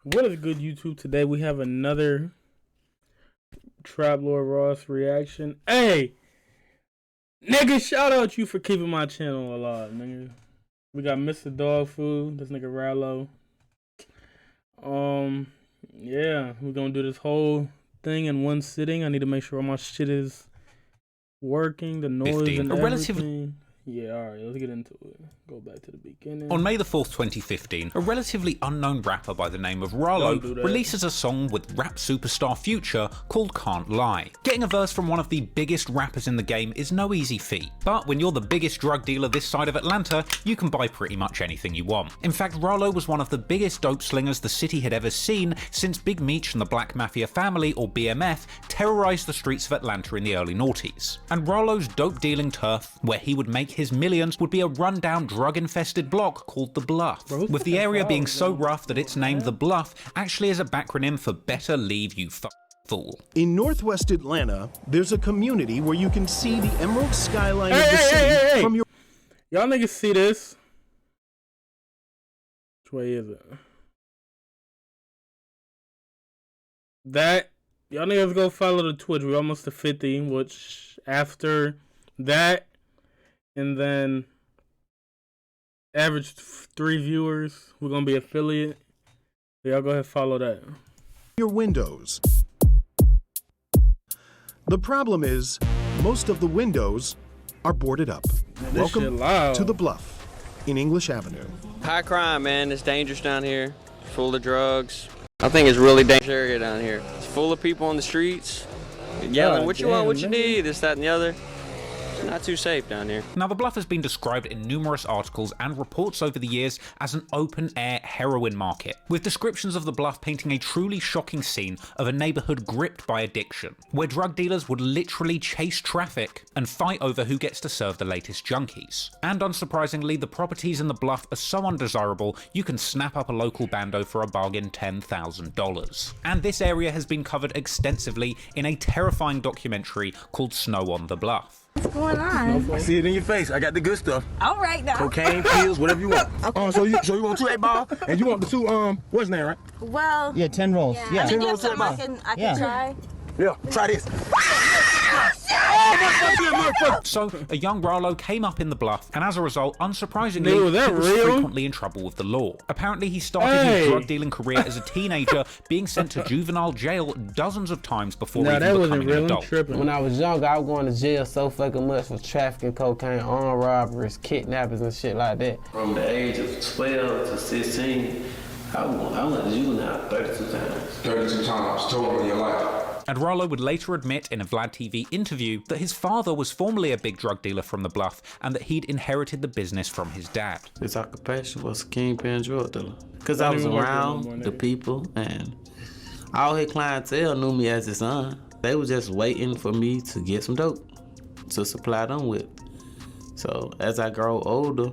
What is good, YouTube? Today we have another Trap Lord Ross reaction. Hey, nigga, shout out you for keeping my channel alive, nigga. We got Mr. Dog Food, this nigga Rallo. Yeah, we're gonna do this whole thing in one sitting. I need to make sure all my shit is working, the noise 15. And everything. Yeah, alright, let's get into it. Go back to the beginning. On May the 4th, 2015, a relatively unknown rapper by the name of Rallo releases a song with rap superstar Future called Can't Lie. Getting a verse from one of the biggest rappers in the game is no easy feat, but when you're the biggest drug dealer this side of Atlanta, you can buy pretty much anything you want. In fact, Rallo was one of the biggest dope slingers the city had ever seen since Big Meech and the Black Mafia family, or BMF, terrorized the streets of Atlanta in the early noughties. And Rallo's dope dealing turf, where he would make his millions, would be a rundown drug-infested block called The Bluff, with the area being so rough that its name The Bluff actually is a backronym for Better Leave You Fool. In Northwest Atlanta, there's a community where you can see the emerald skyline of the city from your... Y'all niggas see this? Which way is it? That, y'all niggas go follow the Twitch. We're almost to 50, which after that, and then average 3 viewers, we're gonna be affiliate. So y'all go ahead and follow that. Your windows. The problem is, most of the windows are boarded up. Welcome to The Bluff in English Avenue. High crime, man. It's dangerous down here. Full of drugs. I think it's really dangerous area down here. It's full of people on the streets yelling, what you want, what you need, this, that, and the other. Not too safe down here. Now, The Bluff has been described in numerous articles and reports over the years as an open-air heroin market, with descriptions of The Bluff painting a truly shocking scene of a neighborhood gripped by addiction, where drug dealers would literally chase traffic and fight over who gets to serve the latest junkies. And unsurprisingly, the properties in The Bluff are so undesirable, you can snap up a local bando for a bargain $10,000. And this area has been covered extensively in a terrifying documentary called Snow on the Bluff. What's going on? I see it in your face. I got the good stuff. All right now. Cocaine, pills, whatever you want. Okay. So you want 2 8-ball and you want the 2 what's name, right? Well, yeah, 10 rolls. Yeah. I 10 can rolls, some I can try. Yeah, try this. So, a young Rallo came up in The Bluff, and as a result, unsurprisingly, Dude, he was frequently in trouble with the law. Apparently, he started his drug dealing career as a teenager, being sent to juvenile jail dozens of times before even becoming an adult. When I was younger, I was going to jail so fucking much for trafficking cocaine, armed robberies, kidnappings, and shit like that. From the age of 12 to 16, I went to juvenile 32 times. 32 times total in your life. And Rallo would later admit in a Vlad TV interview that his father was formerly a big drug dealer from The Bluff and that he'd inherited the business from his dad. His occupation was a kingpin drug dealer. Because I was around the people and all his clientele knew me as his son. They were just waiting for me to get some dope to supply them with. So as I grow older,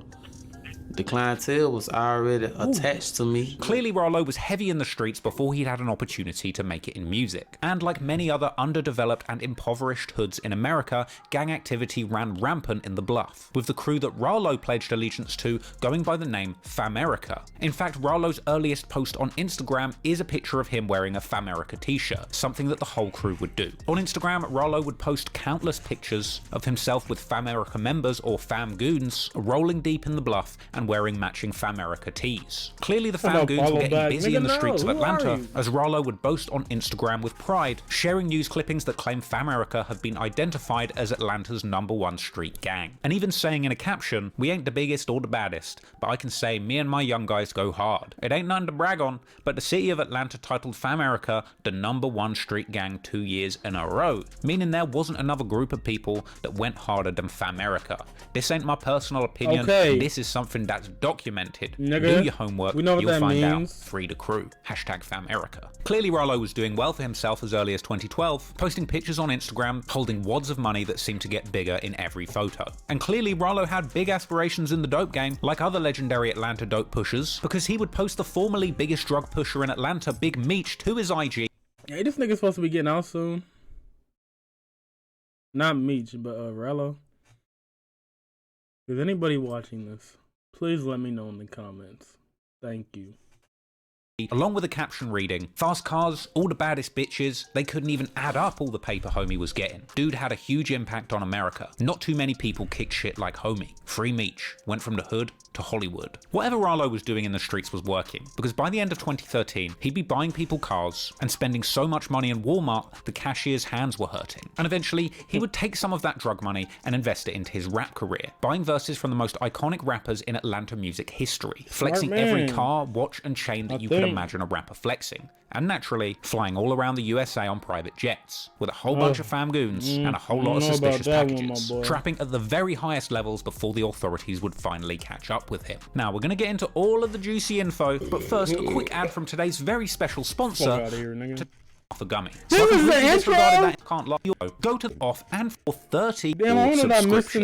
the clientele was already attached to me. Clearly, Rallo was heavy in the streets before he'd had an opportunity to make it in music. And like many other underdeveloped and impoverished hoods in America, gang activity ran rampant in The Bluff, with the crew that Rallo pledged allegiance to going by the name Famerica. In fact, Rallo's earliest post on Instagram is a picture of him wearing a Famerica t-shirt, something that the whole crew would do. On Instagram, Rallo would post countless pictures of himself with Famerica members or fam goons rolling deep in The Bluff and wearing matching Famerica tees. Clearly the fam goons were getting busy in the streets of Atlanta, as Rallo would boast on Instagram with pride, sharing news clippings that claim Famerica have been identified as Atlanta's #1 street gang. And even saying in a caption, "We ain't the biggest or the baddest, but I can say me and my young guys go hard. It ain't nothing to brag on, but the city of Atlanta titled Famerica the #1 street gang 2 years in a row," meaning there wasn't another group of people that went harder than Famerica. This ain't my personal opinion, this is something that's documented. Do your homework, you'll find out. Free the crew. #Famerica. Clearly Rallo was doing well for himself as early as 2012, posting pictures on Instagram, holding wads of money that seemed to get bigger in every photo. And clearly Rallo had big aspirations in the dope game, like other legendary Atlanta dope pushers, because he would post the formerly biggest drug pusher in Atlanta, Big Meech, to his IG. Hey, this nigga's supposed to be getting out soon. Not Meech, but Rallo. Is anybody watching this? Please let me know in the comments. Thank you. along with a caption reading, "Fast cars, all the baddest bitches." They couldn't even add up all the paper homie was getting. Dude had a huge impact on America. Not too many people kick shit like homie. Free Meech went from the hood to Hollywood. Whatever Ralo was doing in the streets was working, because by the end of 2013, he'd be buying people cars and spending so much money in Walmart, the cashier's hands were hurting. And eventually, he would take some of that drug money and invest it into his rap career, buying verses from the most iconic rappers in Atlanta music history, flexing every car, watch, and chain that you could imagine a rapper flexing, and naturally flying all around the USA on private jets, with a whole bunch of fam goons and a whole lot of suspicious packages, trapping at the very highest levels before the authorities would finally catch up with him. Now, we're going to get into all of the juicy info, but first, a quick ad from today's very special sponsor, for Gummy. This is the intro? That can't lie. Go to off and for 30 Damn, I wonder if I missed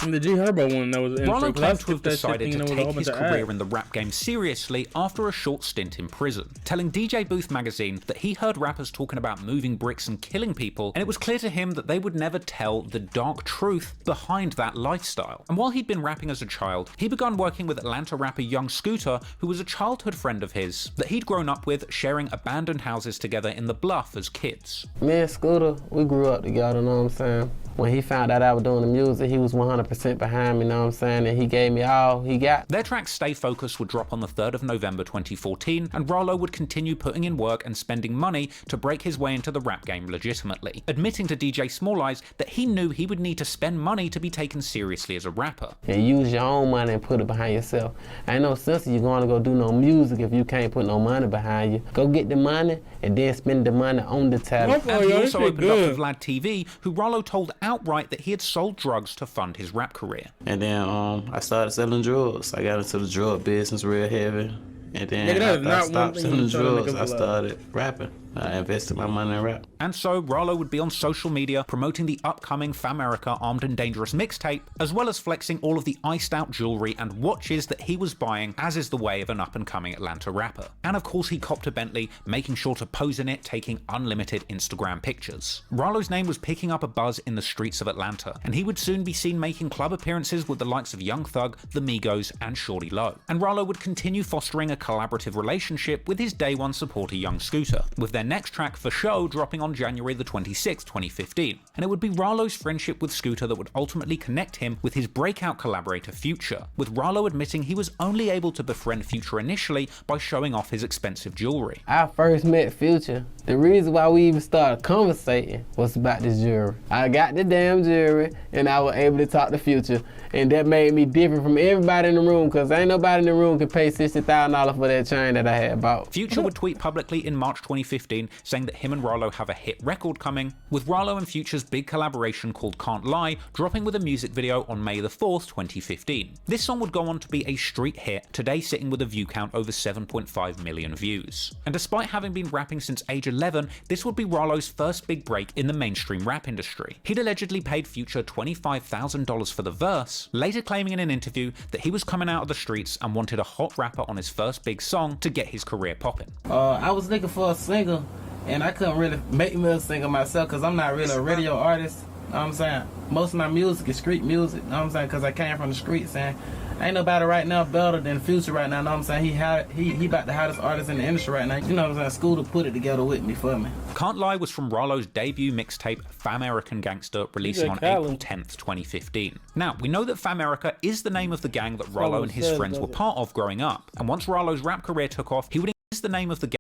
in the G Herbo one that was the intro. Ralo claimed to have that decided shit, to take his career in the rap game seriously after a short stint in prison, telling DJ Booth magazine that he heard rappers talking about moving bricks and killing people, and it was clear to him that they would never tell the dark truth behind that lifestyle. And while he'd been rapping as a child, he began working with Atlanta rapper Young Scooter, who was a childhood friend of his that he'd grown up with, sharing abandoned houses together in the Bluff as kids. Me and Scooter, we grew up together, know what I'm saying? When he found out I was doing the music, he was 100% behind me, know what I'm saying? And he gave me all he got. Their track Stay Focused would drop on the 3rd of November 2014, and Ralo would continue putting in work and spending money to break his way into the rap game legitimately, admitting to DJ Small Eyes that he knew he would need to spend money to be taken seriously as a rapper. And use your own money and put it behind yourself. Ain't no sense of you going to go do no music if you can't put no money behind you. Go get the money and then spend the money on the talent. And he also opened up with Vlad TV, who Ralo told outright that he had sold drugs to fund his rap career. And then I started selling drugs. I got into the drug business real heavy. And then after I stopped selling drugs, I started rapping. I invested my money in rap. And so Ralo would be on social media promoting the upcoming Famerica Armed and Dangerous mixtape, as well as flexing all of the iced out jewelry and watches that he was buying, as is the way of an up and coming Atlanta rapper. And of course he copped a Bentley, making sure to pose in it, taking unlimited Instagram pictures. Ralo's name was picking up a buzz in the streets of Atlanta, and he would soon be seen making club appearances with the likes of Young Thug, The Migos, and Shorty Low. And Ralo would continue fostering a collaborative relationship with his day one supporter Young Scooter, with their next track For Show dropping on January the 26th, 2015. And it would be Ralo's friendship with Scooter that would ultimately connect him with his breakout collaborator Future, with Ralo admitting he was only able to befriend Future initially by showing off his expensive jewelry. I first met Future. The reason why we even started conversating was about this jewelry. I got the damn jewelry and I was able to talk to Future, and that made me different from everybody in the room, because ain't nobody in the room can pay $60,000 for that chain that I had bought. Future would tweet publicly in March 2015 saying that him and Ralo have a hit record coming, with Ralo and Future's big collaboration called Can't Lie dropping with a music video on May the 4th, 2015. This song would go on to be a street hit, today sitting with a view count over 7.5 million views. And despite having been rapping since age 11, this would be Ralo's first big break in the mainstream rap industry. He'd allegedly paid Future $25,000 for the verse, later claiming in an interview that he was coming out of the streets and wanted a hot rapper on his first big song to get his career popping. I was looking for a singer, and I couldn't really make me a singer myself because I'm not really a radio artist. Know what I'm saying? Most of my music is street music, know what I'm saying? Because I came from the streets, and ain't nobody right now better than Future right now, know what I'm saying? He about the hottest artist in the industry right now. You know what I'm saying? Scooter put it together with me for me. Can't Lie was from Ralo's debut mixtape, Famerican Gangster, releasing on April 10th, 2015. Now, we know that Famerica is the name of the gang that Ralo and his friends were part of growing up, and once Ralo's rap career took off, he would use the name of the gang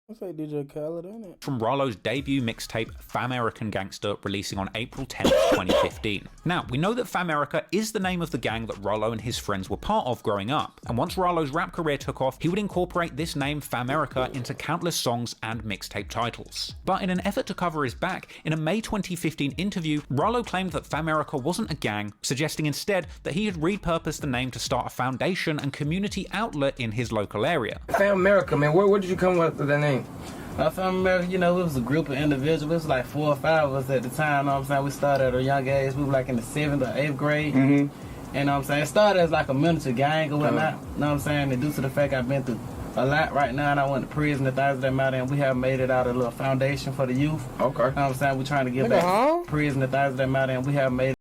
Looks like DJ Khaled, ain't it? from Ralo's debut mixtape, Famerican Gangster, releasing on April 10th, 2015. Now, we know that Famerica is the name of the gang that Ralo and his friends were part of growing up, and once Ralo's rap career took off, he would incorporate this name Famerica into countless songs and mixtape titles. But in an effort to cover his back, in a May 2015 interview, Ralo claimed that Famerica wasn't a gang, suggesting instead that he had repurposed the name to start a foundation and community outlet in his local area. Famerica, man, where did you come up with that name? Famerica, you know, it was a group of individuals. It was like 4 or 5 of us at the time, know what I'm saying? We started at a young age. We were like in the 7th or 8th grade. And know what I'm saying? It started as like a miniature gang or whatnot. Know what I'm saying? And due to the fact I've been through a lot right now, and I went to prison and things of that matter, and we have made it out a little foundation for the youth. Okay. Know what I'm saying? We're trying to get back prison and things of that matter, and we have made it.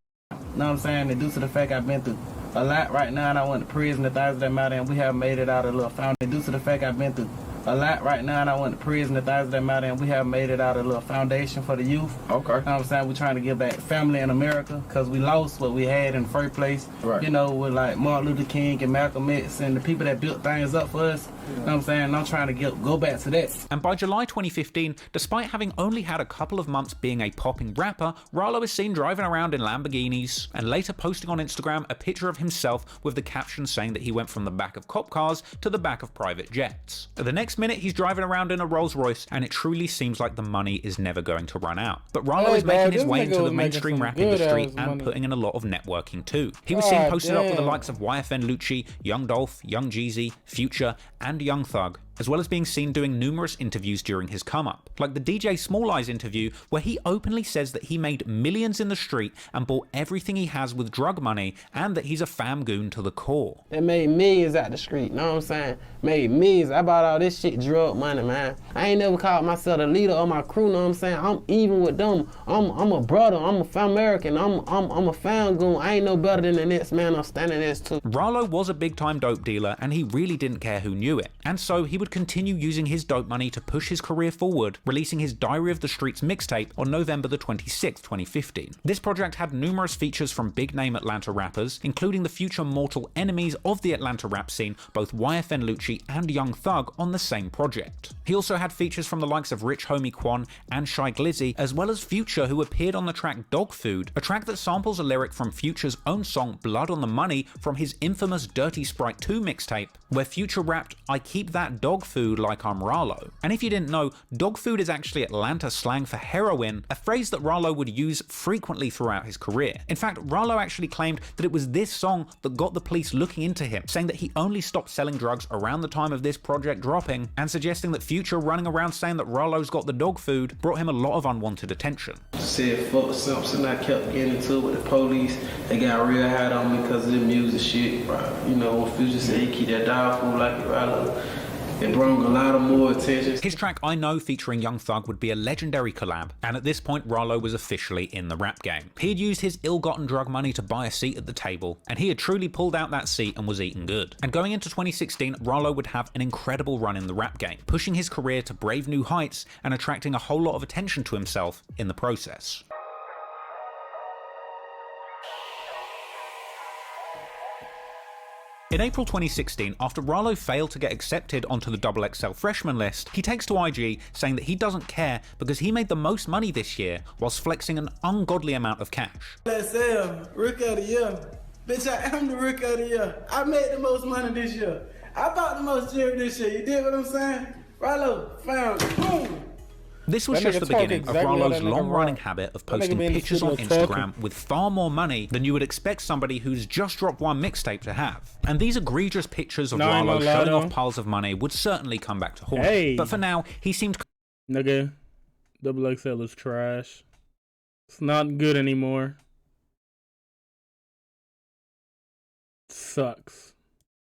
Know what I'm saying? And due to the fact I've been through a lot right now, and I went to prison and things of that matter, and we have made it out of a little foundation. Due to the fact I've been through a lot right now, and I went to prison and things of that matter, and we have made it out of a little foundation for the youth. Okay. You know what I'm saying? We're trying to give back family in America, because we lost what we had in the first place. Right. You know, with like Martin Luther King and Malcolm X and the people that built things up for us. You know what I'm saying? I'm trying to go back to that. And by July 2015, despite having only had a couple of months being a popping rapper, Ralo is seen driving around in Lamborghinis, and later posting on Instagram a picture of himself with the caption saying that he went from the back of cop cars to the back of private jets. The next minute, he's driving around in a Rolls Royce, and it truly seems like the money is never going to run out. But Ralo is making his way into the mainstream rap industry and putting in a lot of networking too. He was seen posted up with the likes of YFN Lucci, Young Dolph, Young Jeezy, Future, and Young Thug, as well as being seen doing numerous interviews during his come-up, like the DJ Small Eyes interview where he openly says that he made millions in the street and bought everything he has with drug money, and that he's a fam goon to the core. They made millions out the street, know what I'm saying? Made millions. I bought all this shit drug money, man. I ain't never called myself the leader of my crew, know what I'm saying? I'm even with them. I'm a brother, I'm a fam American, I'm a fam goon. I ain't no better than the next man I'm standing next to. Ralo was a big-time dope dealer, and he really didn't care who knew it, and so he would continue using his dope money to push his career forward, releasing his Diary of the Streets mixtape on November the 26th, 2015. This project had numerous features from big-name Atlanta rappers, including the future mortal enemies of the Atlanta rap scene, both YFN Lucci and Young Thug, on the same project. He also had features from the likes of Rich Homie Quan and Shy Glizzy, as well as Future, who appeared on the track Dog Food, a track that samples a lyric from Future's own song Blood on the Money from his infamous Dirty Sprite 2 mixtape, where Future rapped, "I keep that dog food like I'm Ralo." And if you didn't know, dog food is actually Atlanta slang for heroin, a phrase that Ralo would use frequently throughout his career. In fact, Ralo actually claimed that it was this song that got the police looking into him, saying that he only stopped selling drugs around the time of this project dropping, and suggesting that Future running around saying that Ralo's got the dog food brought him a lot of unwanted attention. Said fuck Simpson, I kept getting into it with the police. They got real hot on me because of the music shit. Right? You know, when Future said he keep that dog food like it, Ralo, it brought a lot of more attention. His track I Know featuring Young Thug would be a legendary collab, and at this point Ralo was officially in the rap game. He had used his ill-gotten drug money to buy a seat at the table, and he had truly pulled out that seat and was eating good. And going into 2016, Ralo would have an incredible run in the rap game, pushing his career to brave new heights and attracting a whole lot of attention to himself in the process. In April 2016, after Ralo failed to get accepted onto the XXL freshman list, he takes to IG saying that he doesn't care because he made the most money this year whilst flexing an ungodly amount of cash. Let's say Rookie of the Year. Bitch, I am the Rookie of the Year. I made the most money this year. I bought the most jewelry this year. You did what I'm saying? Ralo, found, boom. This was just the beginning of Ralo's long-running habit of posting pictures on Instagram with far more money than you would expect somebody who's just dropped one mixtape to have. And these egregious pictures of Ralo showing off piles of money would certainly come back to haunt him. But for now, he seemed... Nigga, XXL is trash. It's not good anymore. Sucks.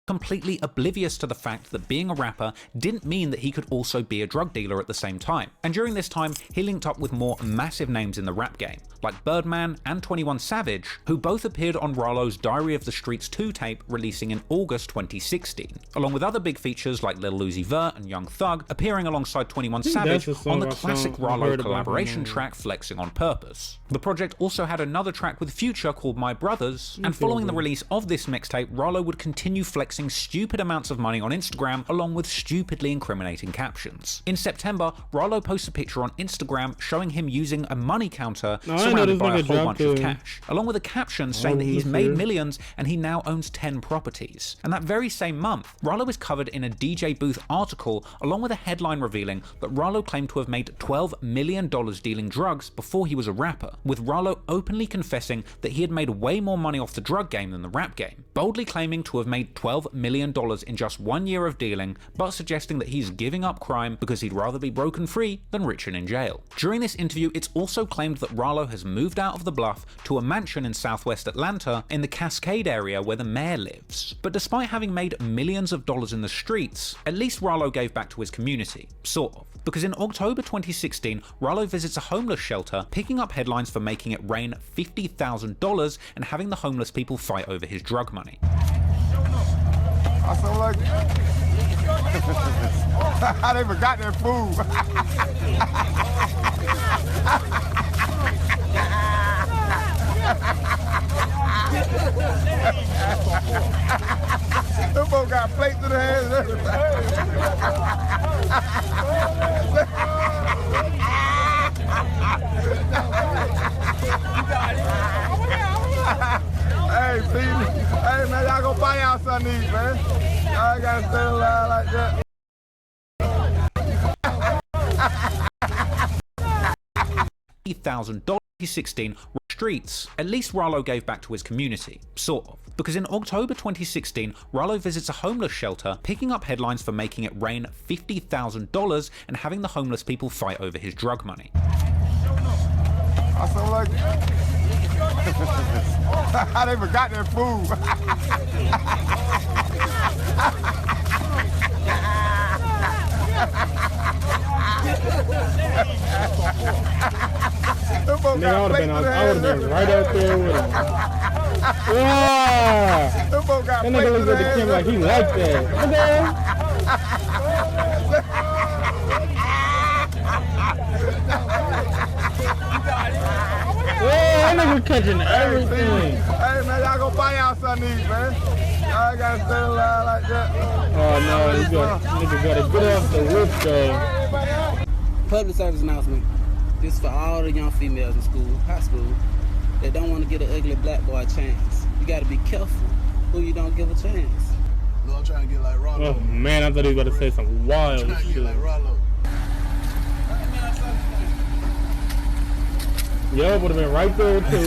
completely oblivious to the fact that being a rapper didn't mean that he could also be a drug dealer at the same time. And during this time, he linked up with more massive names in the rap game, like Birdman and 21 Savage, who both appeared on Ralo's Diary of the Streets 2 tape releasing in August 2016, along with other big features like Lil Uzi Vert and Young Thug appearing alongside 21 Savage on the classic Ralo collaboration track Flexing on Purpose. The project also had another track with Future called My Brothers, and following the release of this mixtape, Ralo would continue flexing stupid amounts of money on Instagram along with stupidly incriminating captions. In September, Ralo posts a picture on Instagram showing him using a money counter surrounded by a whole bunch of cash, along with a caption saying that he's made millions and he now owns 10 properties. And that very same month, Ralo is covered in a DJ Booth article along with a headline revealing that Ralo claimed to have made $12 million dealing drugs before he was a rapper, with Ralo openly confessing that he had made way more money off the drug game than the rap game, boldly claiming to have made $12 $12 million in just 1 year of dealing, but suggesting that he's giving up crime because he'd rather be broken free than rich and in jail. During this interview, it's also claimed that Rallo has moved out of the Bluff to a mansion in southwest Atlanta in the Cascade area where the mayor lives. But despite having made millions of dollars in the streets, at least Rallo gave back to his community. Sort of. Because in October 2016, Rallo visits a homeless shelter, picking up headlines for making it rain $50,000 and having the homeless people fight over his drug money. I sound like I never got that food. Them folks got plates in their hands and Hey, Pete. Hey, man, y'all go buy y'all some of these, man. Y'all gotta stay alive like that. $50,000 2016 streets. At least Rallo gave back to his community. Sort of. Because in October 2016, Rallo visits a homeless shelter, picking up headlines for making it rain $50,000 and having the homeless people fight over his drug money. I sound like I never got that food. Nigga, I would've been right out there with him. Wow! That nigga looks at the camera like he like that. That nigga catching everything. Hey, man, y'all go buy y'all some of these, man. Y'all gotta stay alive like that. Oh, no, nigga gotta get off the roof, though. Public service announcement. This is for all the young females in school, high school, that don't want to get an ugly black boy a chance. You gotta be careful who you don't give a chance. No, I'm trying to get like Rallo. Oh, man, I thought he was about to say some wild shit. Get like Rallo. Yo, would have been right there, too.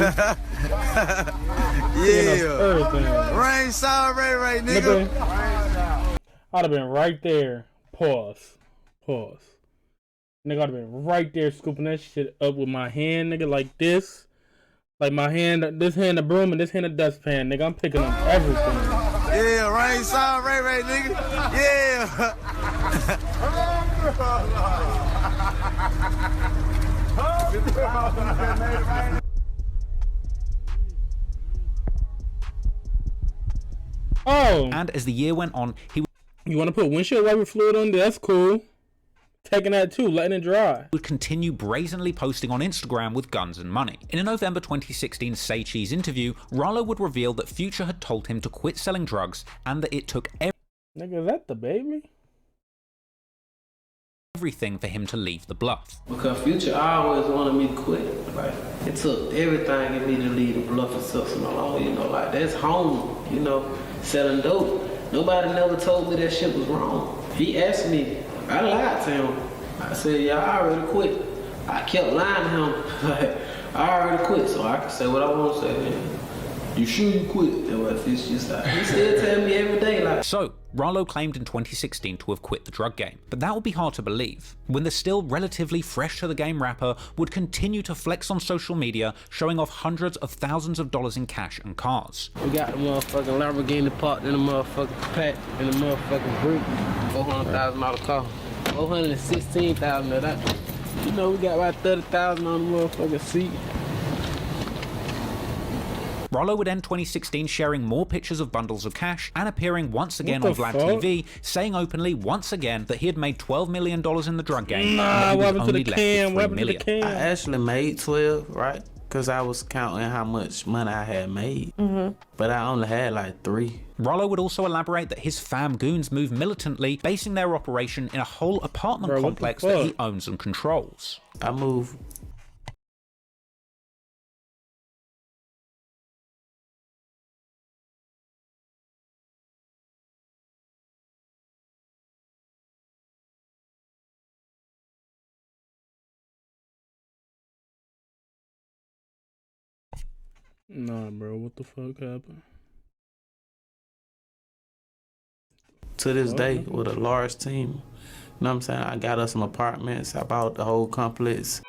Yeah. Rain sour right, nigga. I'd have been right there. Pause. Nigga, I'd have been right there scooping that shit up with my hand, nigga, like this. Like my hand, this hand a broom and this hand a dustpan, nigga. I'm picking up everything. Yeah, rain sour right, nigga. Yeah. Oh. And as the year went on, You want to put windshield wiper fluid on there? That's cool. Taking that too, letting it dry. Would continue brazenly posting on Instagram with guns and money. In a November 2016 Say Cheese interview, Rallo would reveal that Future had told him to quit selling drugs and that it took Nigga, is that the baby? everything for him to leave the Bluff. Because Future always wanted me to quit. Like, it took everything in me to leave the Bluff and Substance alone, you know, like that's home, you know, selling dope. Nobody never told me that shit was wrong. He asked me, I lied to him. I said, yeah, I already quit. I kept lying to him. Like, I already quit, so I can say what I want to say. Man. You sure you quit? And what this just like, he still tell me every day like. So, Rallo claimed in 2016 to have quit the drug game, but that would be hard to believe when the still relatively fresh to the game rapper would continue to flex on social media, showing off hundreds of thousands of dollars in cash and cars. We got the motherfucking Lamborghini parked in the motherfucking pack in the motherfucking group. $400,000 car. $416,000 of that. You know, we got about $30,000 on the motherfucking seat. Rallo would end 2016 sharing more pictures of bundles of cash and appearing once again on Vlad TV, saying openly once again that he had made $12 million in the drug game. Nah, what happened to the cam? What happened to the cam? I actually made 12, right? Because I was counting how much money I had made. But I only had like 3. Rallo would also elaborate that his fam goons move militantly, basing their operation in a whole apartment complex that he owns and controls. I move. Nah, bro, what the fuck happened? to this day with a large team. You know what I'm saying? I got us some apartments. I bought the whole complex.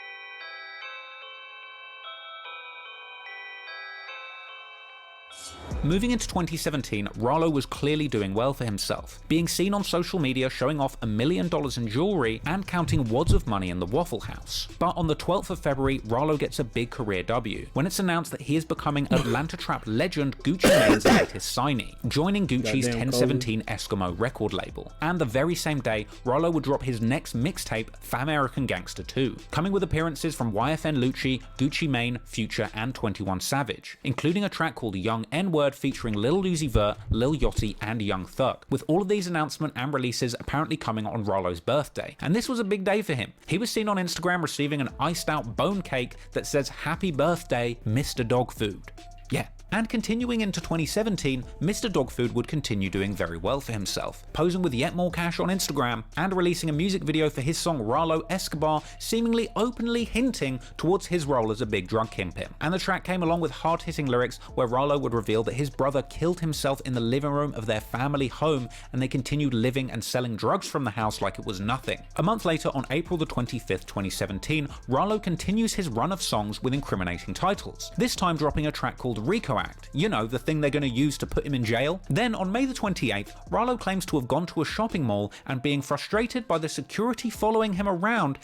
Moving into 2017, Rallo was clearly doing well for himself, being seen on social media showing off $1 million in jewelry and counting wads of money in the Waffle House. But on the 12th of February, Rallo gets a big career W, when it's announced that he is becoming Atlanta trap legend Gucci Mane's latest signee, joining Gucci's 1017 Eskimo record label. And the very same day, Rallo would drop his next mixtape, Famerican Gangster 2, coming with appearances from YFN Lucci, Gucci Mane, Future, and 21 Savage, including a track called Young N-Word featuring Lil Uzi Vert, Lil Yachty, and Young Thug, with all of these announcements and releases apparently coming on Rallo's birthday. And this was a big day for him. He was seen on Instagram receiving an iced out bone cake that says "Happy Birthday, Mr. Dog Food." Yeah. And continuing into 2017, Mr. Dog Food would continue doing very well for himself, posing with yet more cash on Instagram and releasing a music video for his song Rallo Escobar, seemingly openly hinting towards his role as a big drug kingpin. And the track came along with hard-hitting lyrics where Rallo would reveal that his brother killed himself in the living room of their family home and they continued living and selling drugs from the house like it was nothing. A month later, on April the 25th, 2017, Rallo continues his run of songs with incriminating titles, this time dropping a track called Rico Act, you know, the thing they're going to use to put him in jail. Then on May the 28th, Rallo claims to have gone to a shopping mall and being frustrated by the security following him around,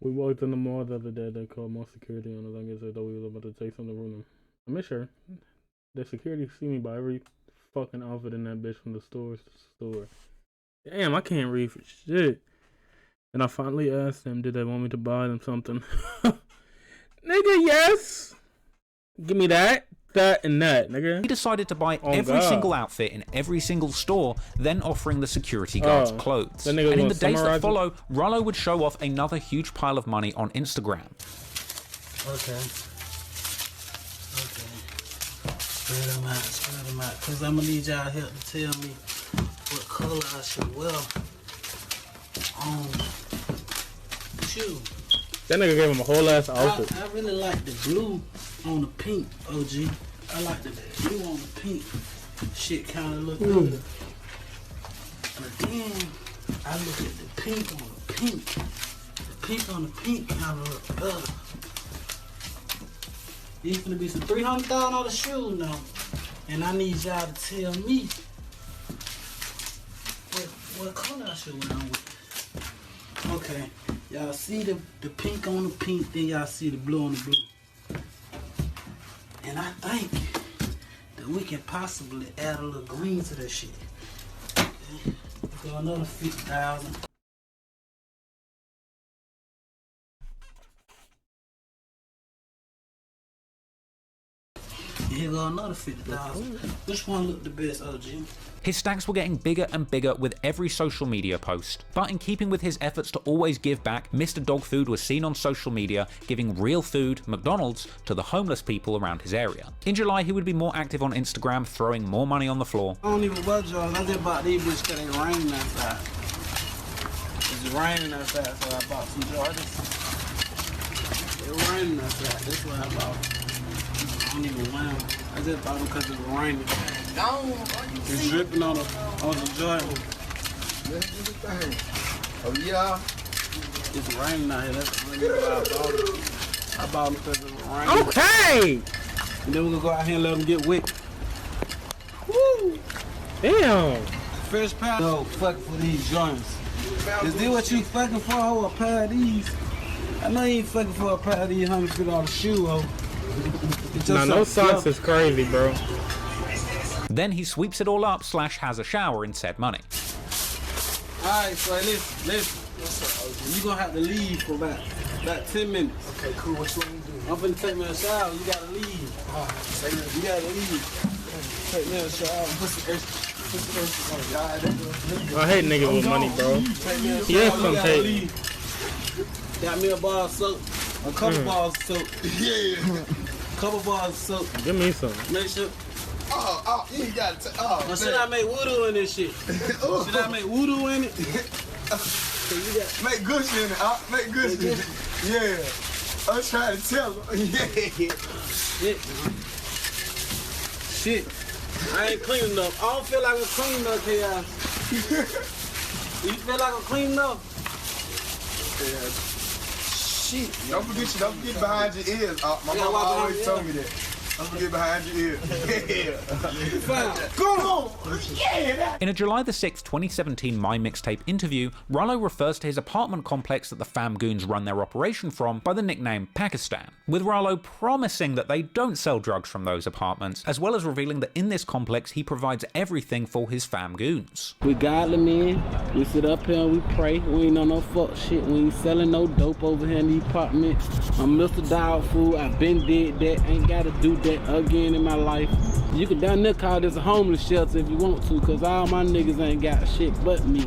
We walked in the mall the other day. They called more security on us. I guess they thought we was about to take something from them. I made sure the security see me by every fucking outfit in that bitch from the store to the store. Damn, I can't read for shit. And I finally asked them, did they want me to buy them something? Nigga, yes! Give me that, and that, nigga. He decided to buy every single outfit in every single store, then offering the security guards clothes. And in the days that follow, Rallo would show off another huge pile of money on Instagram. Okay. Spread them out. Because I'm going to need y'all help to tell me what color I should wear on the shoe. That nigga gave him a whole ass outfit. I really like the blue on the pink, OG. I like the blue on the pink. Shit kind of look good. But then I look at the pink on the pink. The pink on the pink kind of look better. These gonna be some $300 shoes now, and I need y'all to tell me what color I should wear with. Okay, y'all see the pink on the pink, then y'all see the blue on the blue. And I think that we can possibly add a little green to this shit. Okay. Go another 50,000. Here go another 50,000. Which one looked the best, OG? His stacks were getting bigger and bigger with every social media post. But in keeping with his efforts to always give back, Mr. Dog Food was seen on social media giving real food, McDonald's, to the homeless people around his area. In July, he would be more active on Instagram, throwing more money on the floor. I don't even budge on. I just bought these bitches because it's raining outside. It's raining outside, so I bought some Jordans. It's raining outside. That's what I bought. I don't even wear them. I just bought them because it's raining. It's dripping on the Jordan. Oh, yeah? It's raining out here. That's really why I bought them. I bought them because it's raining. Okay! And then we're going to go out here and let them get wet. Woo! Damn! First pair. No, fucking for these joints. Is this what you fucking for, ho? A pair of these? I know you ain't fucking for a pair of these $150 shoe, ho. Nah, no socks is crazy, bro. Then he sweeps it all up / has a shower in said money. Alright, so listen. You gonna have to leave for about 10 minutes. Okay, cool. What you want to do? I'm finna take me a shower. You gotta leave. You gotta leave. Take me a shower. I hate niggas with money, bro. Yes, some hate. Got me a bar of soap. A couple bars of soap. Yeah. Couple bars of soap. Give me some. Make sure. Oh, you ain't got to. Oh, well, should I make voodoo in this shit? Should I make voodoo in it? So you got make Gucci in it. Make Gucci in it. Yeah. I'm trying to tell him. Yeah. Shit. I ain't clean enough. I don't feel like I'm clean enough here. You feel like I'm clean enough? Yeah. Shit. Don't forget behind your ears. My mama always told me that. Don't forget behind your ears. Come on. Yeah. In a July the 6th, 2017 My Mixtape interview, Rollo refers to his apartment complex that the fam goons run their operation from by the nickname Pakistan, with Rollo promising that they don't sell drugs from those apartments, as well as revealing that in this complex he provides everything for his fam goons. We godly men, we sit up here and we pray. We ain't on no fuck shit. We ain't selling no dope over here in the apartment. I'm Mr. Dog Food. I been did that. Ain't gotta do that again in my life. You can down there call this a homeless shelter if you want to, cause all my niggas ain't got shit but me.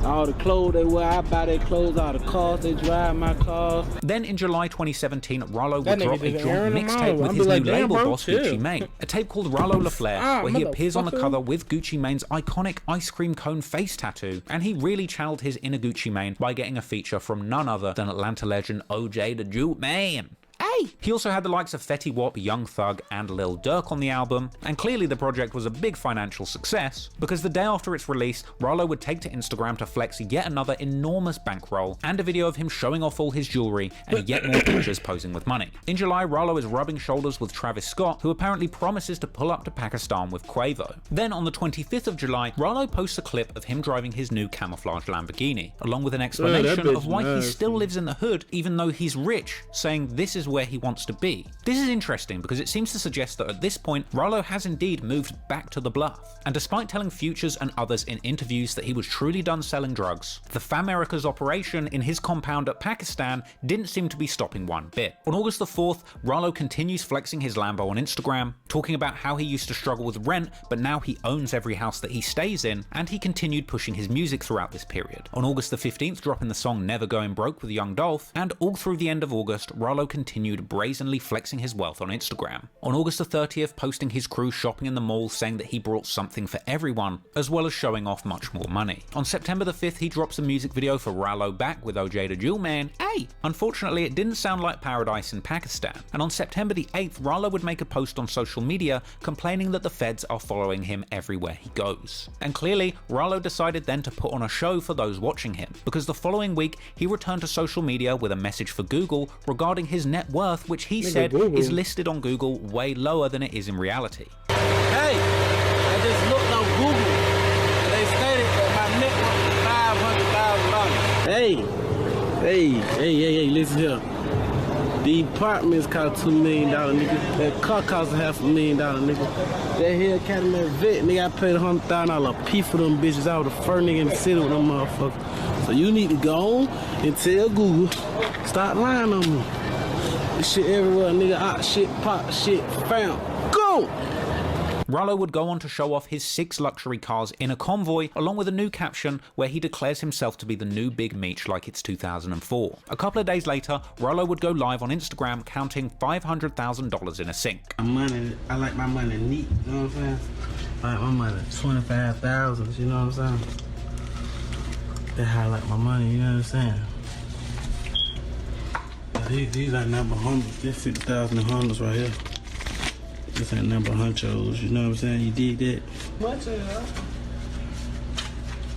All the clothes they wear, I buy their clothes. All the cars they drive, my cars. Then in July 2017, Rollo would drop a joint mixtape with his new label boss, Gucci Mane. A tape called Rollo La Flair, where he appears on the cover with Gucci Mane's iconic ice cream cone face tattoo. And he really channeled his inner Gucci Mane by getting a feature from none other than Atlanta legend OJ the Juke Man. He also had the likes of Fetty Wap, Young Thug, and Lil Durk on the album, and clearly the project was a big financial success, because the day after its release, Rollo would take to Instagram to flex yet another enormous bankroll, and a video of him showing off all his jewelry, and yet more pictures posing with money. In July, Rollo is rubbing shoulders with Travis Scott, who apparently promises to pull up to Pakistan with Quavo. Then on the 25th of July, Rollo posts a clip of him driving his new camouflage Lamborghini, along with an explanation of why he still lives in the hood even though he's rich, saying this is where he wants to be. This is interesting because it seems to suggest that at this point, Rollo has indeed moved back to the Bluff. And despite telling Futures and others in interviews that he was truly done selling drugs, the Famerica's operation in his compound at Pakistan didn't seem to be stopping one bit. On August the 4th, Rollo continues flexing his Lambo on Instagram, talking about how he used to struggle with rent, but now he owns every house that he stays in, and he continued pushing his music throughout this period. On August the 15th, dropping the song Never Going Broke with Young Dolph, and all through the end of August, Rollo continued brazenly flexing his wealth on Instagram. On August the 30th, posting his crew shopping in the mall, saying that he brought something for everyone, as well as showing off much more money. On September the 5th, he drops a music video for Rollo Back with OJ the Jewel Man. Unfortunately, it didn't sound like paradise in Pakistan. And on September the 8th, Rollo would make a post on social media complaining that the feds are following him everywhere he goes. And clearly, Rollo decided then to put on a show for those watching him, because the following week, he returned to social media with a message for Google regarding his net worth, which he said is listed on Google way lower than it is in reality. Hey, I just looked on Google and they stated that my net worth is $500,000. Hey, listen here. The apartments cost $2 million, nigga. That car cost $500,000, nigga. That here Cadillac Vet, nigga, I paid $100,000 a piece for them bitches. I was the first nigga in the city with them motherfuckers. So you need to go on and tell Google, stop lying on me. This shit everywhere, nigga. Hot shit, pop shit, found. Go! Rollo would go on to show off his 6 luxury cars in a convoy, along with a new caption where he declares himself to be the new Big Meech like it's 2004. A couple of days later, Rollo would go live on Instagram counting $500,000 in a sink. I like my money neat, you know what I'm saying? I like my money 25,000, you know what I'm saying? That's how I like my money, you know what I'm saying? These are number hundreds. This 50,000 hundreds right here. This ain't number hunchos. You know what I'm saying? You dig that?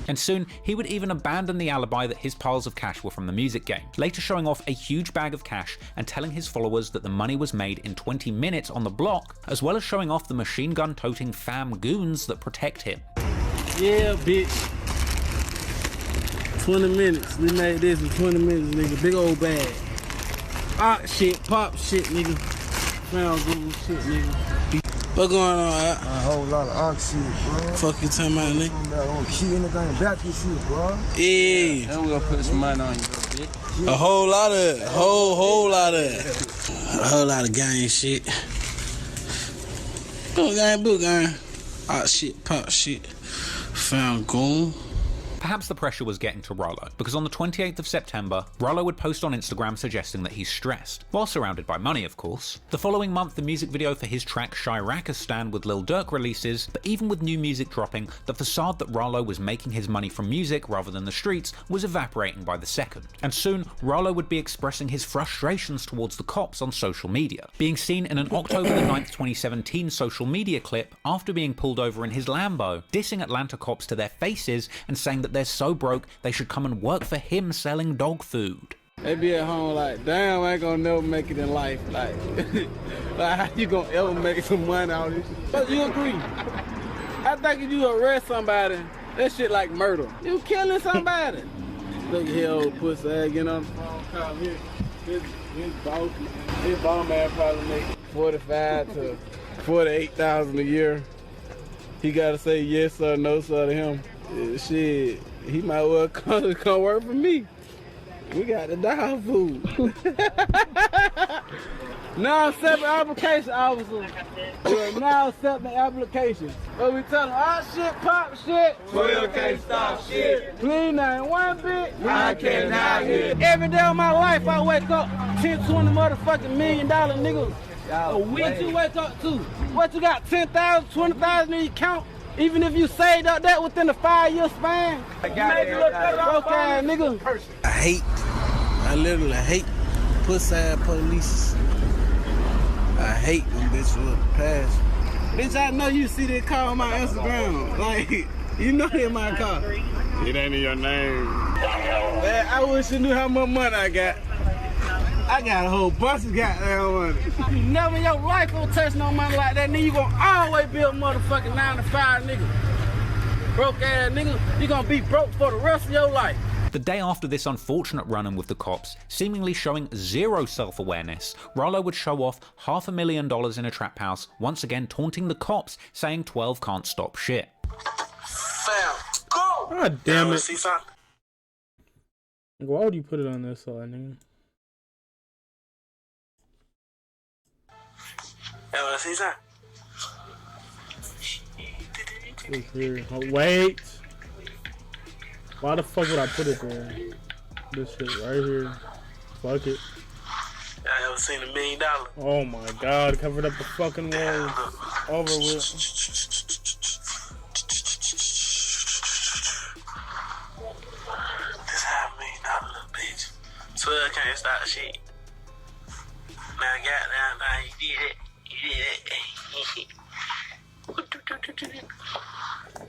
And soon, he would even abandon the alibi that his piles of cash were from the music game, later showing off a huge bag of cash and telling his followers that the money was made in 20 minutes on the block, as well as showing off the machine gun toting fam goons that protect him. Yeah, bitch. 20 minutes. We made this in 20 minutes, nigga. Big old bag. Shit, pop shit, nigga. Found Google shit, nigga. What going on, A whole lot of ox shit, bro. Fuck you talking about, nigga? Don't key anything back to shit, bro. Yeah. Then we gonna put some money on you, bitch. A whole lot of it. Whole lot of it. A whole lot of gang shit. Book gang. Shit, pop shit. Found goon. Perhaps the pressure was getting to Rollo, because on the 28th of September, Rollo would post on Instagram suggesting that he's stressed, while surrounded by money of course. The following month, the music video for his track Chiraqistan with Lil Durk releases, but even with new music dropping, the facade that Rollo was making his money from music rather than the streets was evaporating by the second. And soon, Rollo would be expressing his frustrations towards the cops on social media, being seen in an October the 9th 2017 social media clip after being pulled over in his Lambo, dissing Atlanta cops to their faces and saying that they're so broke they should come and work for him selling dog food. They be at home like, damn, I ain't gonna never make it in life. Like, like how you gonna ever make some money out of this? But you agree? I think if you arrest somebody, that shit like murder. You killing somebody. Look here, old pussy ass, get on the phone, call here. His bum man probably make 45 to 48,000 a year. He gotta say yes sir, no sir to him. Shit, he might well come work for me. We got the dog food. Now accepting application, officer. We're now accepting application. But we tell them, our shit pop shit. Well, can't stop shit. Please not one bit. I cannot hear. Every day of my life I wake up 10, 20 motherfucking $1 million niggas. What you wake up to? What you got, 10,000, 20,000 in your account? Even if you saved up that within a 5-year span? I got it. Broke ass nigga. I literally hate pussy ass police. I hate them bitches with the pass. Bitch, I know you see that car on my Instagram. Like, you know that my car. It ain't in your name. Man, I wish you knew how much money I got. I got a whole bunch of goddamn money. You never in your life gonna touch no money like that, nigga. You gonna always be a motherfucking 9-to-5 nigga. Broke ass nigga. You gonna be broke for the rest of your life. The day after this unfortunate run-in with the cops, seemingly showing zero self-awareness, Rollo would show off $500,000 in a trap house, once again taunting the cops, saying 12 can't stop shit. Fam, go! God damn it. See something? Why would you put it on this side, nigga? Wanna see something? Oh, wait. Why the fuck would I put it there? This shit right here. Fuck it. I ever seen $1 million? Oh my god, covered up the fucking wall. Over with. This $500,000, little bitch. 12 can't stop shit. Now goddamn, now he did it.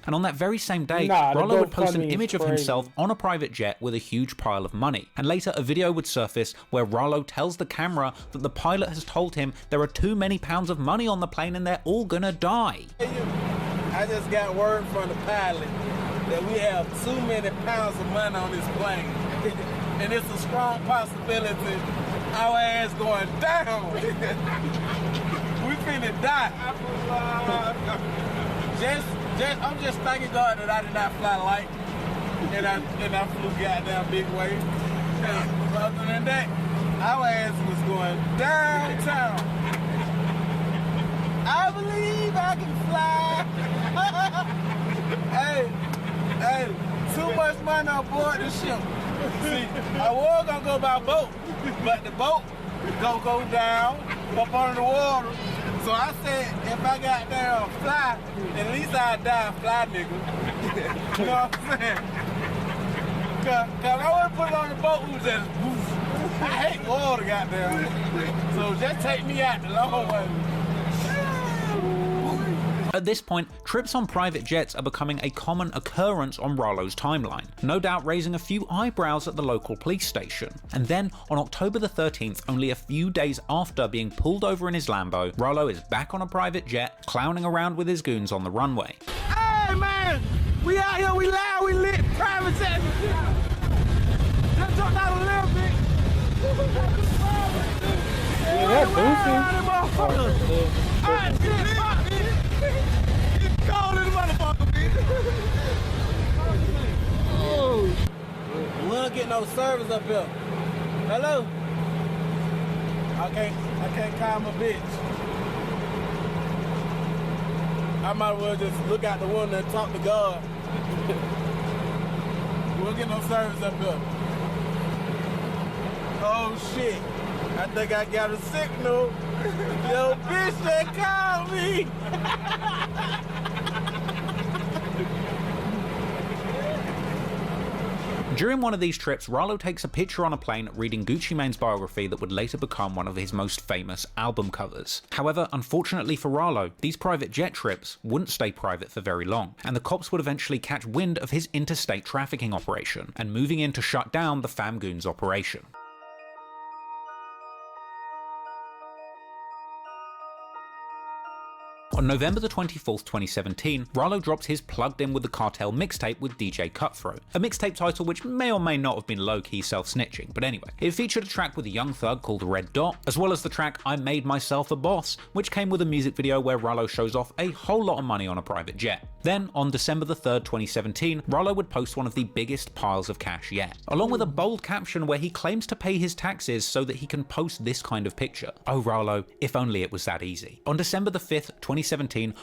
And on that very same day, Rollo would post an image of himself on a private jet with a huge pile of money. And later a video would surface where Rollo tells the camera that the pilot has told him there are too many pounds of money on the plane and they're all gonna die. I just got word from the pilot that we have too many pounds of money on this plane. And it's a strong possibility our ass going down. We finna die. I'm just thanking God that I did not fly light and I flew goddamn big wave. Other than that, our ass was going downtown. I believe I can fly. hey, too much money on board the ship. See, I was gonna go by boat, but the boat gonna go down up under the water. So I said, if I got down fly, at least I'd die fly, nigga. You know what I'm saying? Cause I wouldn't put it on the boat, we was just woof. I hate water, goddamn. So just take me out the long way. At this point, trips on private jets are becoming a common occurrence on Rollo's timeline, no doubt raising a few eyebrows at the local police station. And then, on October the 13th, only a few days after being pulled over in his Lambo, Rollo is back on a private jet, clowning around with his goons on the runway. Hey man, we out here, we loud, we lit, private jet. Just jumped out a little bit. Yeah, that's Cold in the motherfucker, bitch. Oh. We don't get no service up here. Hello? I can't call my bitch. I might as well just look out the window and talk to God. we'll get no service up here. Oh shit. I think I got a signal. Yo, bitch, they called me. During one of these trips, Rallo takes a picture on a plane reading Gucci Mane's biography that would later become one of his most famous album covers. However, unfortunately for Rallo, these private jet trips wouldn't stay private for very long, and the cops would eventually catch wind of his interstate trafficking operation, and moving in to shut down the Fam Goons operation. On November the 24th, 2017, Rallo dropped his Plugged In with the Cartel mixtape with DJ Cutthroat, a mixtape title which may or may not have been low-key self-snitching, but anyway. It featured a track with a Young Thug called Red Dot, as well as the track I Made Myself a Boss, which came with a music video where Rallo shows off a whole lot of money on a private jet. Then, on December the 3rd, 2017, Rallo would post one of the biggest piles of cash yet, along with a bold caption where he claims to pay his taxes so that he can post this kind of picture. Oh Rallo, if only it was that easy. On December the 5th, 2017,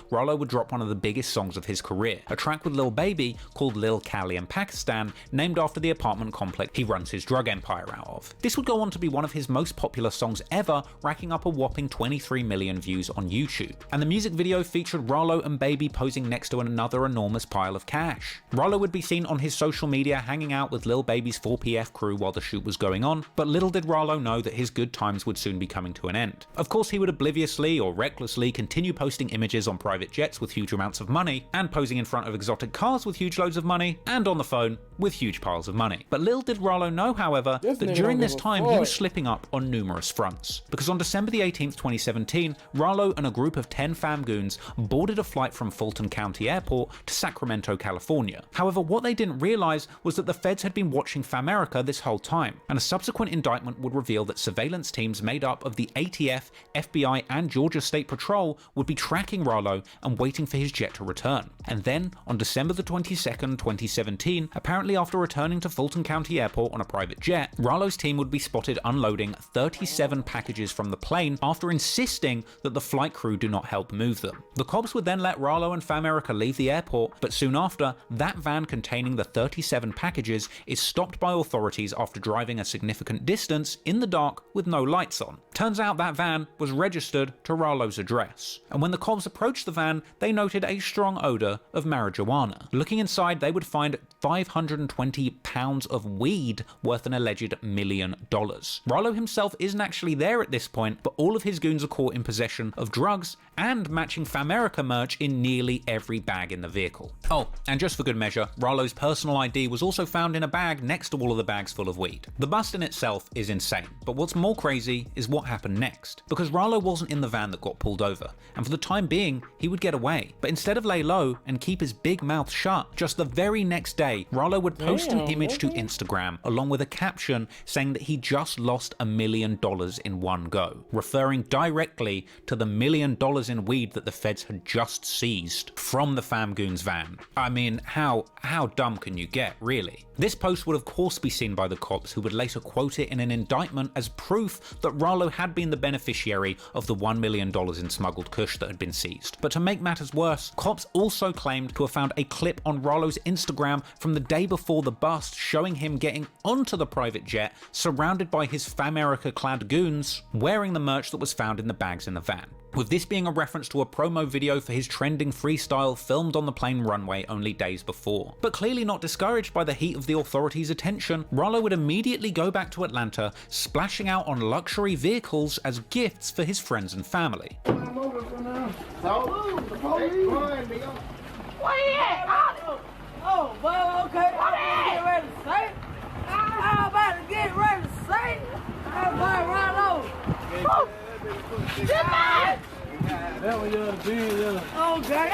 Rallo would drop one of the biggest songs of his career, a track with Lil Baby called Lil Cali in Pakistan, named after the apartment complex he runs his drug empire out of. This would go on to be one of his most popular songs ever, racking up a whopping 23 million views on YouTube. And the music video featured Rallo and Baby posing next to another enormous pile of cash. Rallo would be seen on his social media hanging out with Lil Baby's 4PF crew while the shoot was going on, but little did Rallo know that his good times would soon be coming to an end. Of course, he would obliviously or recklessly continue posting images on private jets with huge amounts of money, and posing in front of exotic cars with huge loads of money, and on the phone with huge piles of money. But little did Rallo know, however, that during this time he was slipping up on numerous fronts. Because on December the 18th, 2017, Rallo and a group of 10 Fam Goons boarded a flight from Fulton County Airport to Sacramento, California. However, what they didn't realize was that the feds had been watching Famerica this whole time, and a subsequent indictment would reveal that surveillance teams made up of the ATF, FBI, and Georgia State Patrol would be tracking Rallo and waiting for his jet to return. And then, on December the 22nd, 2017, apparently after returning to Fulton County Airport on a private jet, Rallo's team would be spotted unloading 37 packages from the plane after insisting that the flight crew do not help move them. The cops would then let Rallo and Famerica leave the airport, but soon after, that van containing the 37 packages is stopped by authorities after driving a significant distance in the dark with no lights on. Turns out that van was registered to Rallo's address, and when the cops approached the van, they noted a strong odor of marijuana. Looking inside, they would find 520 pounds of weed worth an alleged $1 million. Rallo himself isn't actually there at this point, but all of his goons are caught in possession of drugs and matching Famerica merch in nearly every bag in the vehicle. Oh, and just for good measure, Rallo's personal ID was also found in a bag next to all of the bags full of weed. The bust in itself is insane, but what's more crazy is what happened next. Because Rallo wasn't in the van that got pulled over, and for the time being, he would get away. But instead of lay low and keep his big mouth shut, just the very next day, Rallo would post an image to Instagram along with a caption saying that he just lost $1 million in one go, referring directly to the $1 million in weed that the feds had just seized from the Fam Goons van. I mean, how dumb can you get, really? This post would of course be seen by the cops, who would later quote it in an indictment as proof that Rallo had been the beneficiary of the $1 million in smuggled kush that had been seized. But to make matters worse, cops also claimed to have found a clip on Rallo's Instagram from the day before the bust showing him getting onto the private jet, surrounded by his Famerica-clad goons, wearing the merch that was found in the bags in the van. With this being a reference to a promo video for his trending freestyle filmed on the plane runway only days before. But clearly not discouraged by the heat of the authorities' attention, Rallo would immediately go back to Atlanta, splashing out on luxury vehicles as gifts for his friends and family. Where you at? Oh, well, okay. I'm getting ready to say it. I'm about to get ready to say it. I'm going right over. Oh, good man. That was your opinion. Okay.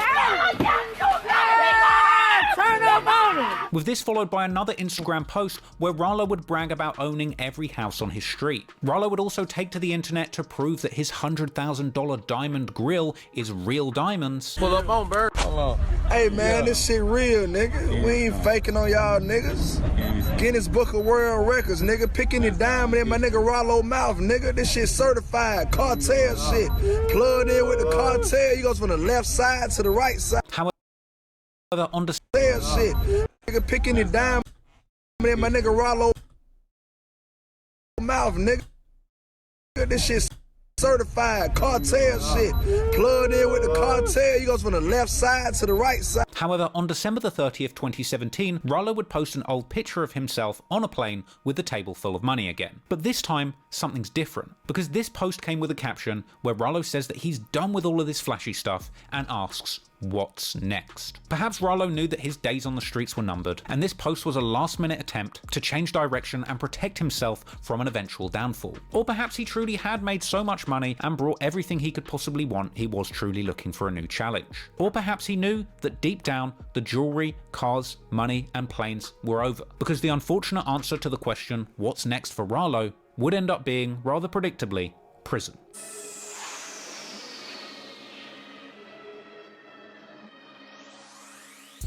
Turn up on it. With this followed by another Instagram post where Rallo would brag about owning every house on his street. Rallo would also take to the internet to prove that his $100,000 diamond grill is real diamonds. Pull up on Bird. Hey man, this shit real, nigga. We ain't faking on y'all niggas. Guinness Book of World Records, nigga. Pick any diamond in my nigga Rallo mouth, nigga. This shit certified. Cartel shit. Plugged in with the cartel. You goes from the left side to the right side. However, on shit. Nigga, pick any diamond. in my nigga Rollo mouth, nigga. This shit certified cartel shit. Plugged in with the cartel. He goes from the left side to the right side. However, on December the 30th, 2017, Rollo would post an old picture of himself on a plane with a table full of money again. But this time, something's different, because this post came with a caption where Rollo says that he's done with all of this flashy stuff and asks, what's next? Perhaps Rollo knew that his days on the streets were numbered, and this post was a last-minute attempt to change direction and protect himself from an eventual downfall. Or perhaps he truly had made so much money and brought everything he could possibly want, he was truly looking for a new challenge. Or perhaps he knew that deep down, the jewelry, cars, money, and planes were over. Because the unfortunate answer to the question, what's next for Rollo, would end up being, rather predictably, prison.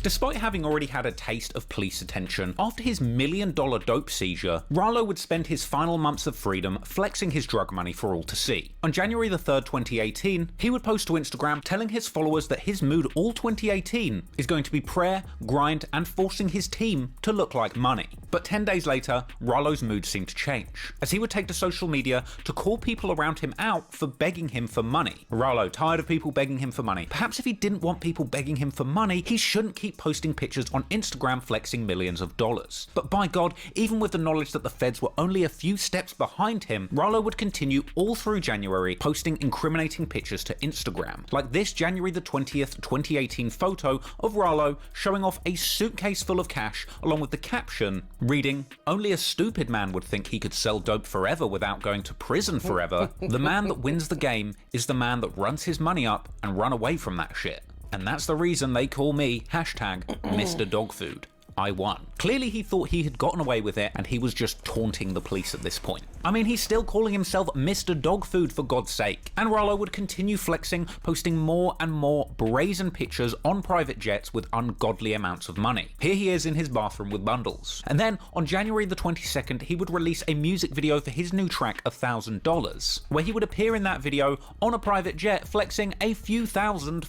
Despite having already had a taste of police attention, after his $1 million dope seizure, Rollo would spend his final months of freedom flexing his drug money for all to see. On January the 3rd, 2018, he would post to Instagram telling his followers that his mood all 2018 is going to be prayer, grind, and forcing his team to look like money. But 10 days later, Rollo's mood seemed to change, as he would take to social media to call people around him out for begging him for money. Rollo, tired of people begging him for money. Perhaps if he didn't want people begging him for money, he shouldn't keep posting pictures on Instagram flexing millions of dollars. But by God, even with the knowledge that the feds were only a few steps behind him, Rollo would continue all through January posting incriminating pictures to Instagram. Like this January the 20th, 2018 photo of Rollo showing off a suitcase full of cash along with the caption reading, "Only a stupid man would think he could sell dope forever without going to prison forever. The man that wins the game is the man that runs his money up and run away from that shit. And that's the reason they call me #Mr. Dog Food. I won." Clearly he thought he had gotten away with it and he was just taunting the police at this point. I mean, he's still calling himself Mr. Dog Food for God's sake. And Rollo would continue flexing, posting more and more brazen pictures on private jets with ungodly amounts of money. Here he is in his bathroom with bundles. And then on January the 22nd, he would release a music video for his new track, $1,000, where he would appear in that video on a private jet flexing a few thousand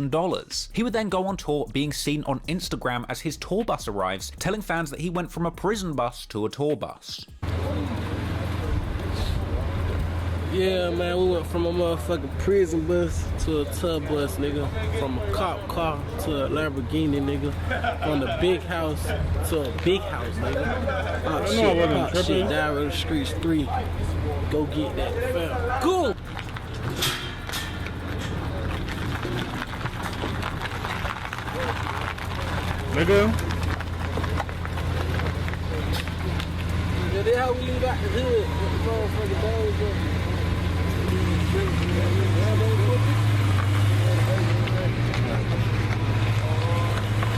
dollars. He would then go on tour, being seen on Instagram as his tour bus arrives, telling fans that he went from a prison bus to a tour bus. Yeah, man, we went from a motherfucking prison bus to a tour bus, nigga. From a cop car to a Lamborghini, nigga. From the big house to a big house, nigga. Pop shit, down the streets 3. Go get that, fam. Cool! Nigga. Yeah, that's how we leave out the hood. With the motherfucking dogs up.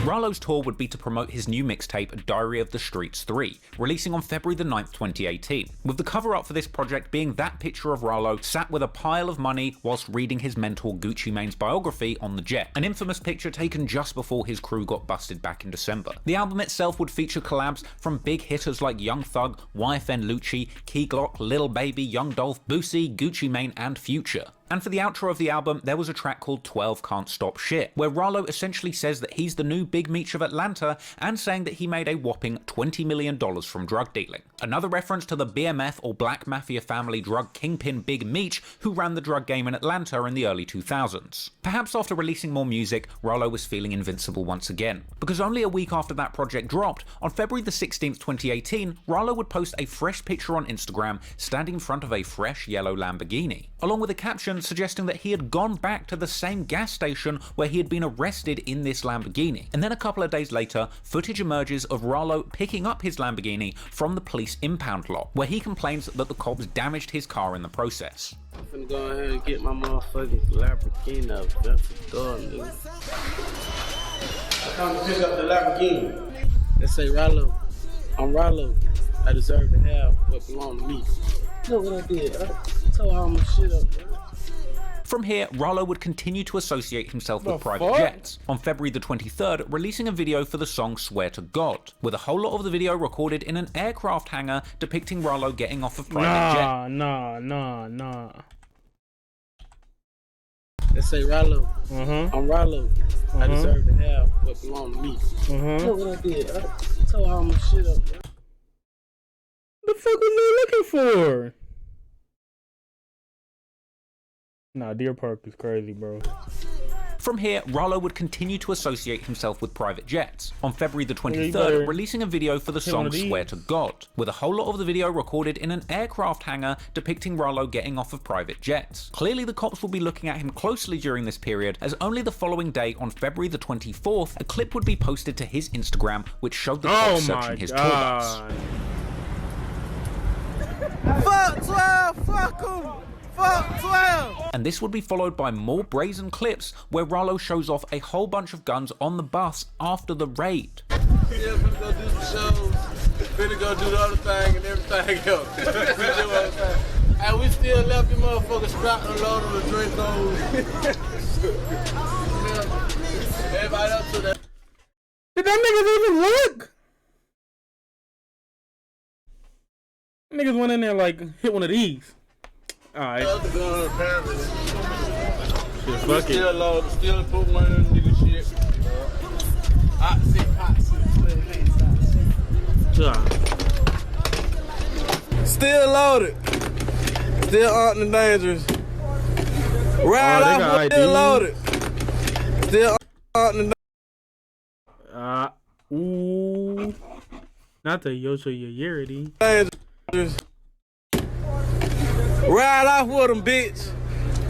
Rollo's tour would be to promote his new mixtape, Diary of the Streets 3, releasing on February the 9th, 2018, with the cover art for this project being that picture of Rollo sat with a pile of money whilst reading his mentor Gucci Mane's biography on the jet, an infamous picture taken just before his crew got busted back in December. The album itself would feature collabs from big hitters like Young Thug, YFN Lucci, Key Glock, Lil Baby, Young Dolph, Boosie, Gucci Mane, and Future. And for the outro of the album, there was a track called 12 Can't Stop Shit, where Rollo essentially says that he's the new Big Meech of Atlanta and saying that he made a whopping $20 million from drug dealing. Another reference to the BMF or Black Mafia family drug kingpin Big Meech, who ran the drug game in Atlanta in the early 2000s. Perhaps after releasing more music, Rollo was feeling invincible once again, because only a week after that project dropped, on February the 16th, 2018, Rollo would post a fresh picture on Instagram standing in front of a fresh yellow Lamborghini, along with a caption suggesting that he had gone back to the same gas station where he had been arrested in this Lamborghini. And then a couple of days later, footage emerges of Rollo picking up his Lamborghini from the police impound lot, where he complains that the cops damaged his car in the process. I'm finna go ahead and get my motherfucking Lamborghini up. That's the door, nigga. I come to pick up the Lamborghini. They say, Rollo, I'm Rollo. I deserve to have what belongs to me. Look what I did. I tore all my shit up, bro. From here, Rollo would continue to associate himself with private jets, on February the 23rd releasing a video for the song Swear to God, with a whole lot of the video recorded in an aircraft hangar depicting Rollo getting off a private jet. Nah. They say, Rollo, I'm Rollo. I deserve to have what belongs to me. Look what I did. I tore all my shit up, bro. fuck was they looking for? Nah, Deer Park is crazy, bro. From here, Rollo would continue to associate himself with private jets, on February the 23rd, releasing a video for the song Swear to God, with a whole lot of the video recorded in an aircraft hangar depicting Rollo getting off of private jets. Clearly the cops will be looking at him closely during this period, as only the following day, on February the 24th, a clip would be posted to his Instagram which showed the cops searching his tour bus. Fuck 12, fuck him! Fuck 12! And this would be followed by more brazen clips where Rollo shows off a whole bunch of guns on the bus after the raid. Yeah, finna go do some shows, finna go do the other thing and everything else. And we still left the motherfuckers strapped and loaded with Dracos. Everybody up to that. Did that niggas even look? Niggas went in there like, hit one of these. Alright. Shit, fuck it. Still low, still put one in the nigga shit. Hot shit. Still loaded. Still armed and dangerous. Ride out, still loaded. Still armed and dangerous. Ooh. Not the Yoshiyarity. Dangerous. Ride off with them, bitch.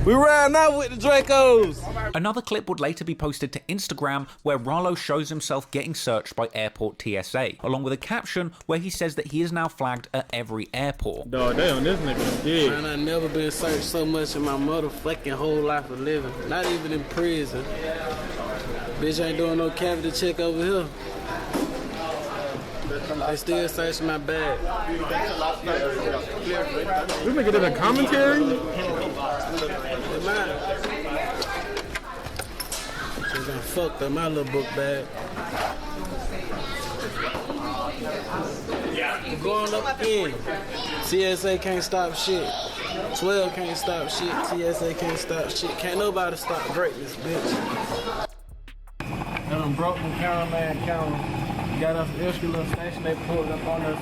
We riding off with the Dracos. Another clip would later be posted to Instagram where Rollo shows himself getting searched by airport TSA, along with a caption where he says that he is now flagged at every airport. Dog, damn, this nigga did. Man, I never been searched so much in my motherfucking whole life of living. Not even in prison. Bitch ain't doing no cavity check over here. They still searching my bag. We making it a commentary? They done fucked up my little book bag. I'm going up again. TSA can't stop shit. 12 can't stop shit. TSA can't stop shit. Can't nobody stop greatness, bitch. And them broken cameraman camera. Got us extra little station, they pulled up on us.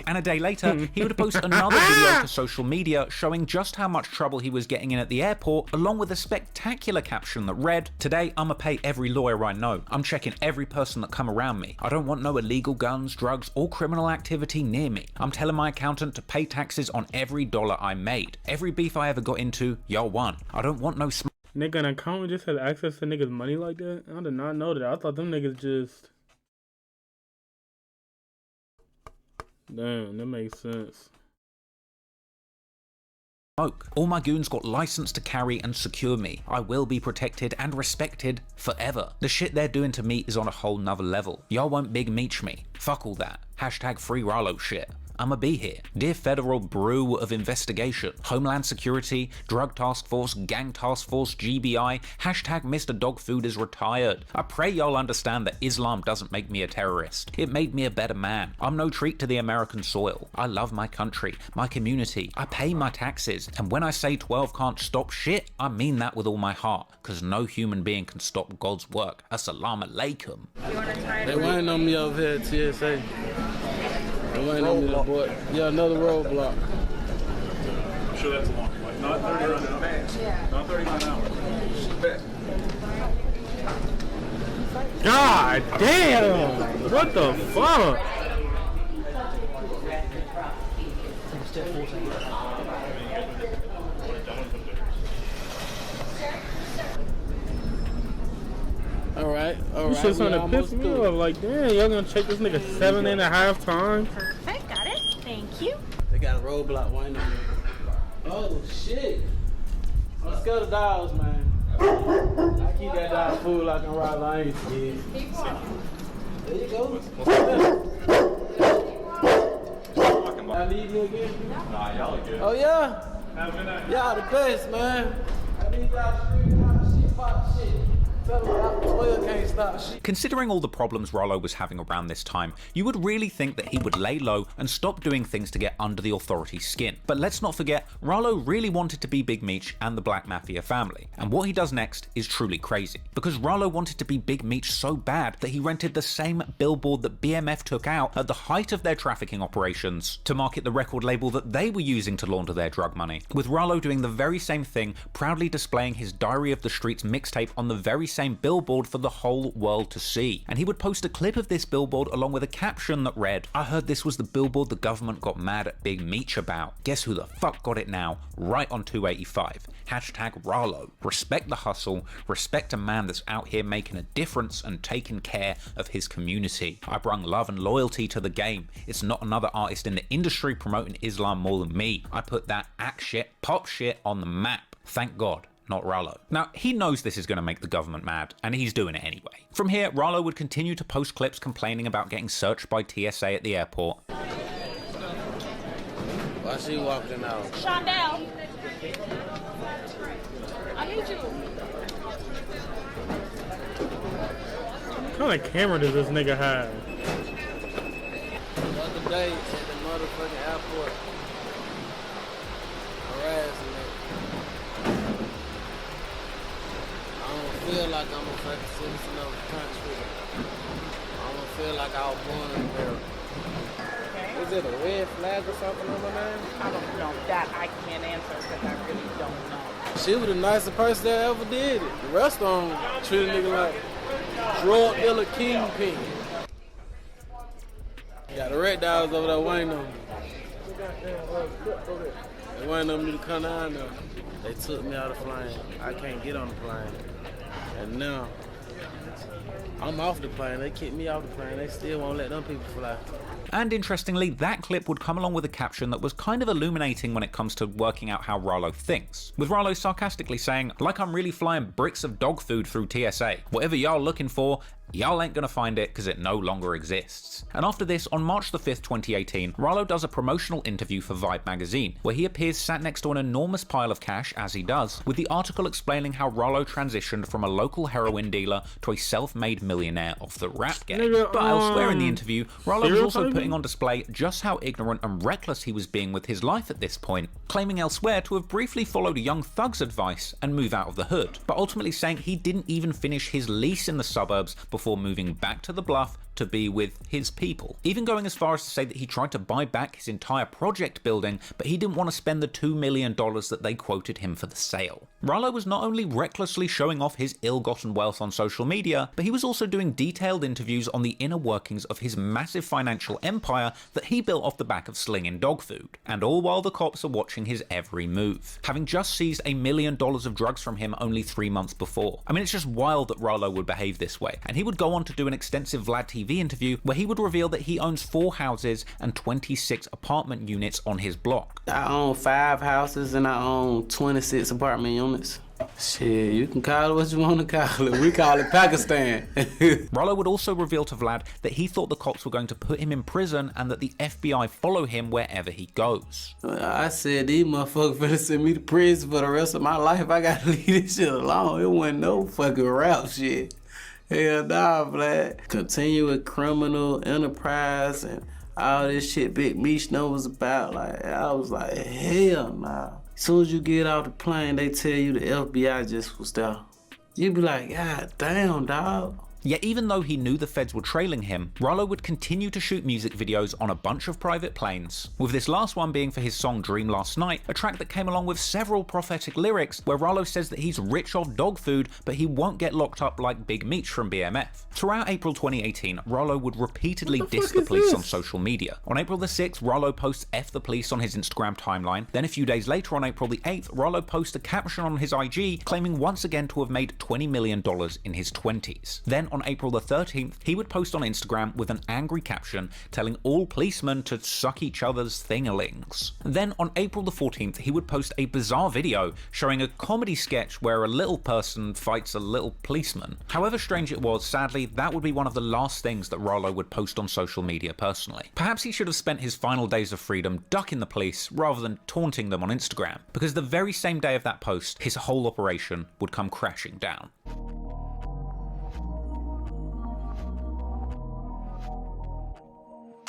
And a day later, he would post another video to social media showing just how much trouble he was getting in at the airport, along with a spectacular caption that read, "Today I'ma pay every lawyer I know. I'm checking every person that come around me. I don't want no illegal guns, drugs, or criminal activity near me. I'm telling my accountant to pay taxes on every dollar I made. Every beef I ever got into, y'all won. I don't want no Nigga, an accountant just has access to niggas' money like that? I did not know that. I thought them niggas just... Damn, that makes sense. smoke. All my goons got license to carry and secure me. I will be protected and respected forever. The shit they're doing to me is on a whole nother level. Y'all won't big meech me. Fuck all that. Hashtag free Rollo shit. I'ma be here. Dear Federal Bureau of Investigation, Homeland Security, Drug Task Force, Gang Task Force, GBI, hashtag Mr. Dog Food is retired. I pray y'all understand that Islam doesn't make me a terrorist. It made me a better man. I'm no treat to the American soil. I love my country, my community. I pay my taxes. And when I say 12 can't stop shit, I mean that with all my heart. Cause no human being can stop God's work. Assalamu alaikum. They waiting on me over here at TSA. They waiting on me, little boy. Yeah, another roadblock. I'm sure that's a long one. Not 39 hours. Not 39 hours. God damn! What the fuck? Alright. You shit's on to piss me off. Like, damn, y'all gonna check this nigga 7.5 times? Perfect, got it. Thank you. They got a roadblock waiting on me. Oh, shit. I'm scared of dogs, man. I keep that dog food like I'm right line. There you go. I need you again? Nah, y'all are good. Oh, yeah? Have a good night. Y'all the best, man. I need y'all to drink hot shit, pop shit. Considering all the problems Rollo was having around this time, you would really think that he would lay low and stop doing things to get under the authorities' skin. But let's not forget, Rollo really wanted to be Big Meech and the Black Mafia family. And what he does next is truly crazy. Because Rollo wanted to be Big Meech so bad that he rented the same billboard that BMF took out at the height of their trafficking operations to market the record label that they were using to launder their drug money. With Rollo doing the very same thing, proudly displaying his Diary of the Streets mixtape on the very same billboard for the whole world to see. And he would post a clip of this billboard along with a caption that read, "I heard this was the billboard the government got mad at Big Meech about. Guess who the fuck got it now? Right on 285. Hashtag Rollo. Respect the hustle. Respect a man that's out here making a difference and taking care of his community. I brung love and loyalty to the game. It's not another artist in the industry promoting Islam more than me. I put that act shit, pop shit on the map. Thank God. Not Rollo." Now, he knows this is going to make the government mad, and he's doing it anyway. From here, Rollo would continue to post clips complaining about getting searched by TSA at the airport. Why she walking out? Shondell, I need you. What kind of camera does this nigga have? The other day at the motherfucking airport, harassing me. I don't feel like I'm a fucking citizen of the country. I don't feel like I was born in America. Okay. Is it a red flag or something on my name? I don't know. That I can't answer because I really don't know. She was the nicest person that ever did it. The rest of them treated a nigga like drug dealer kingpin. Got the red dogs over there waiting on me. They waiting on me to come down there. They took me out of the plane. I can't get on the plane. And now, I'm off the plane. They kicked me off the plane. They still won't let them people fly. And interestingly, that clip would come along with a caption that was kind of illuminating when it comes to working out how Rollo thinks. With Rollo sarcastically saying, "Like I'm really flying bricks of dog food through TSA. Whatever y'all looking for, y'all ain't gonna find it because it no longer exists." And after this, on March the 5th, 2018, Rollo does a promotional interview for Vibe magazine, where he appears sat next to an enormous pile of cash, as he does, with the article explaining how Rollo transitioned from a local heroin dealer to a self-made millionaire off the rap game. But elsewhere in the interview, Rollo was also putting on display just how ignorant and reckless he was being with his life at this point, claiming elsewhere to have briefly followed Young Thug's advice and move out of the hood, but ultimately saying he didn't even finish his lease in the suburbs before moving back to the Bluff to be with his people. Even going as far as to say that he tried to buy back his entire project building, but he didn't want to spend the $2 million that they quoted him for the sale. Rollo was not only recklessly showing off his ill-gotten wealth on social media, but he was also doing detailed interviews on the inner workings of his massive financial empire that he built off the back of slinging dog food. And all while the cops are watching his every move, having just seized $1 million of drugs from him only 3 months before. I mean, it's just wild that Rollo would behave this way. And he would go on to do an extensive Vlad TV interview where he would reveal that he owns 4 houses and 26 apartment units on his block. I own 5 houses and I own 26 apartment units. Shit, you can call it what you want to call it. We call it Pakistan. Rollo would also reveal to Vlad that he thought the cops were going to put him in prison and that the FBI follow him wherever he goes. I said, these motherfuckers finna send me to prison for the rest of my life. I gotta leave this shit alone. It wasn't no fucking rap shit. Hell nah, Vlad. Continue with criminal enterprise and all this shit Big Meech knows about. Like, I was like, hell nah. As soon as you get off the plane, they tell you the FBI just was there. You be like, God damn, dog. Yet even though he knew the feds were trailing him, Rollo would continue to shoot music videos on a bunch of private planes, with this last one being for his song Dream Last Night, a track that came along with several prophetic lyrics where Rollo says that he's rich off dog food, but he won't get locked up like Big Meech from BMF. Throughout April 2018, Rollo would repeatedly diss the police on social media. On April the 6th, Rollo posts F the police on his Instagram timeline. Then a few days later, on April the 8th, Rollo posts a caption on his IG claiming once again to have made $20 million in his 20s. Then on April the 13th, he would post on Instagram with an angry caption telling all policemen to suck each other's thingalings. Then on April the 14th, he would post a bizarre video showing a comedy sketch where a little person fights a little policeman. However strange it was, sadly, that would be one of the last things that Rollo would post on social media personally. Perhaps he should have spent his final days of freedom ducking the police rather than taunting them on Instagram, because the very same day of that post, his whole operation would come crashing down.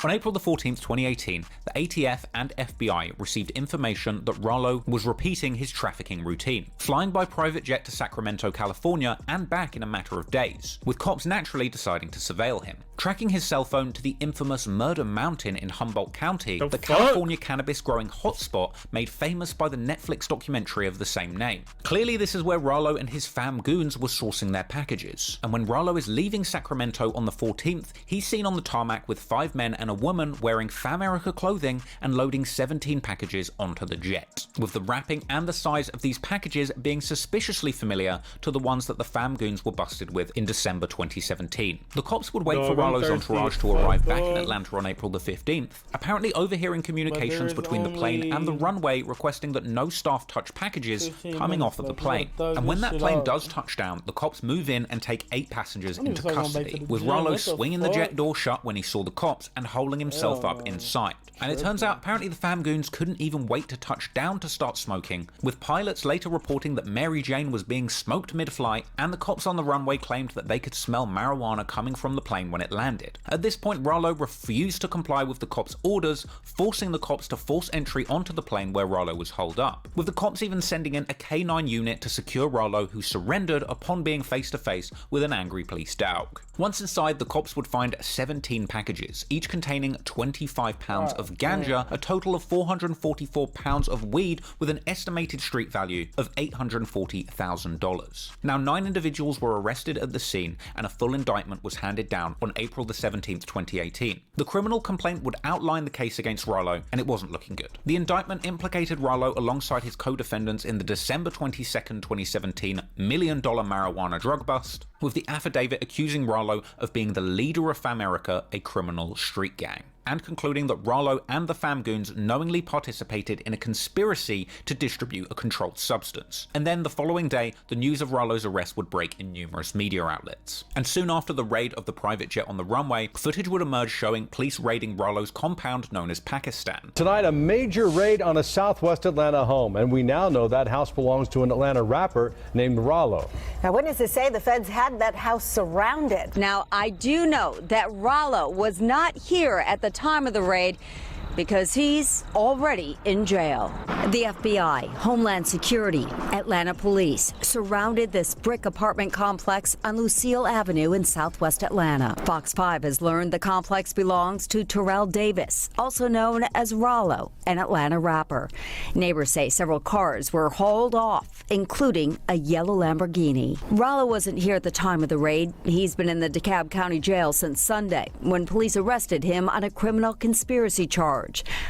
On April the 14th, 2018, the ATF and FBI received information that Rollo was repeating his trafficking routine, flying by private jet to Sacramento, California, and back in a matter of days, with cops naturally deciding to surveil him. Tracking his cell phone to the infamous Murder Mountain in Humboldt County, the California cannabis growing hotspot made famous by the Netflix documentary of the same name. Clearly this is where Rollo and his fam goons were sourcing their packages, and when Rollo is leaving Sacramento on the 14th, he's seen on the tarmac with 5 men and a woman wearing Famerica clothing and loading 17 packages onto the jet, with the wrapping and the size of these packages being suspiciously familiar to the ones that the fam goons were busted with in December 2017. The cops would wait for Rollo's entourage to arrive back in Atlanta on April the 15th, apparently overhearing communications between the plane and the runway requesting that no staff touch packages coming off of the plane. And when that plane does touch down, the cops move in and take 8 passengers into custody, with Rollo swinging the jet door shut when he saw the cops and holding himself up inside. And it turns out apparently the fam goons couldn't even wait to touch down to start smoking, with pilots later reporting that Mary Jane was being smoked mid-flight, and the cops on the runway claimed that they could smell marijuana coming from the plane when it landed. At this point, Rollo refused to comply with the cops' orders, forcing the cops to force entry onto the plane where Rollo was holed up, with the cops even sending in a K9 unit to secure Rollo, who surrendered upon being face to face with an angry police dog. Once inside, the cops would find 17 packages, each containing 25 pounds of ganja, a total of 444 pounds of weed with an estimated street value of $840,000. Now, 9 individuals were arrested at the scene and a full indictment was handed down on April the 17th, 2018. The criminal complaint would outline the case against Rollo, and it wasn't looking good. The indictment implicated Rollo alongside his co-defendants in the December 22nd, 2017 $1 million marijuana drug bust, with the affidavit accusing Rollo of being the leader of Famerica, a criminal street gang, and concluding that Rollo and the fam goons knowingly participated in a conspiracy to distribute a controlled substance. And then the following day, the news of Rollo's arrest would break in numerous media outlets. And soon after the raid of the private jet on the runway, footage would emerge showing police raiding Rollo's compound known as Pakistan. Tonight, a major raid on a Southwest Atlanta home, and we now know that house belongs to an Atlanta rapper named Rollo. Now, witnesses say the feds had that house surrounded. Now, I do know that Rollo was not here at the time of the raid because he's already in jail. The FBI, Homeland Security, Atlanta Police surrounded this brick apartment complex on Lucille Avenue in Southwest Atlanta. Fox 5 has learned the complex belongs to Terrell Davis, also known as Rollo, an Atlanta rapper. Neighbors say several cars were hauled off, including a yellow Lamborghini. Rollo wasn't here at the time of the raid. He's been in the DeKalb County Jail since Sunday, when police arrested him on a criminal conspiracy charge.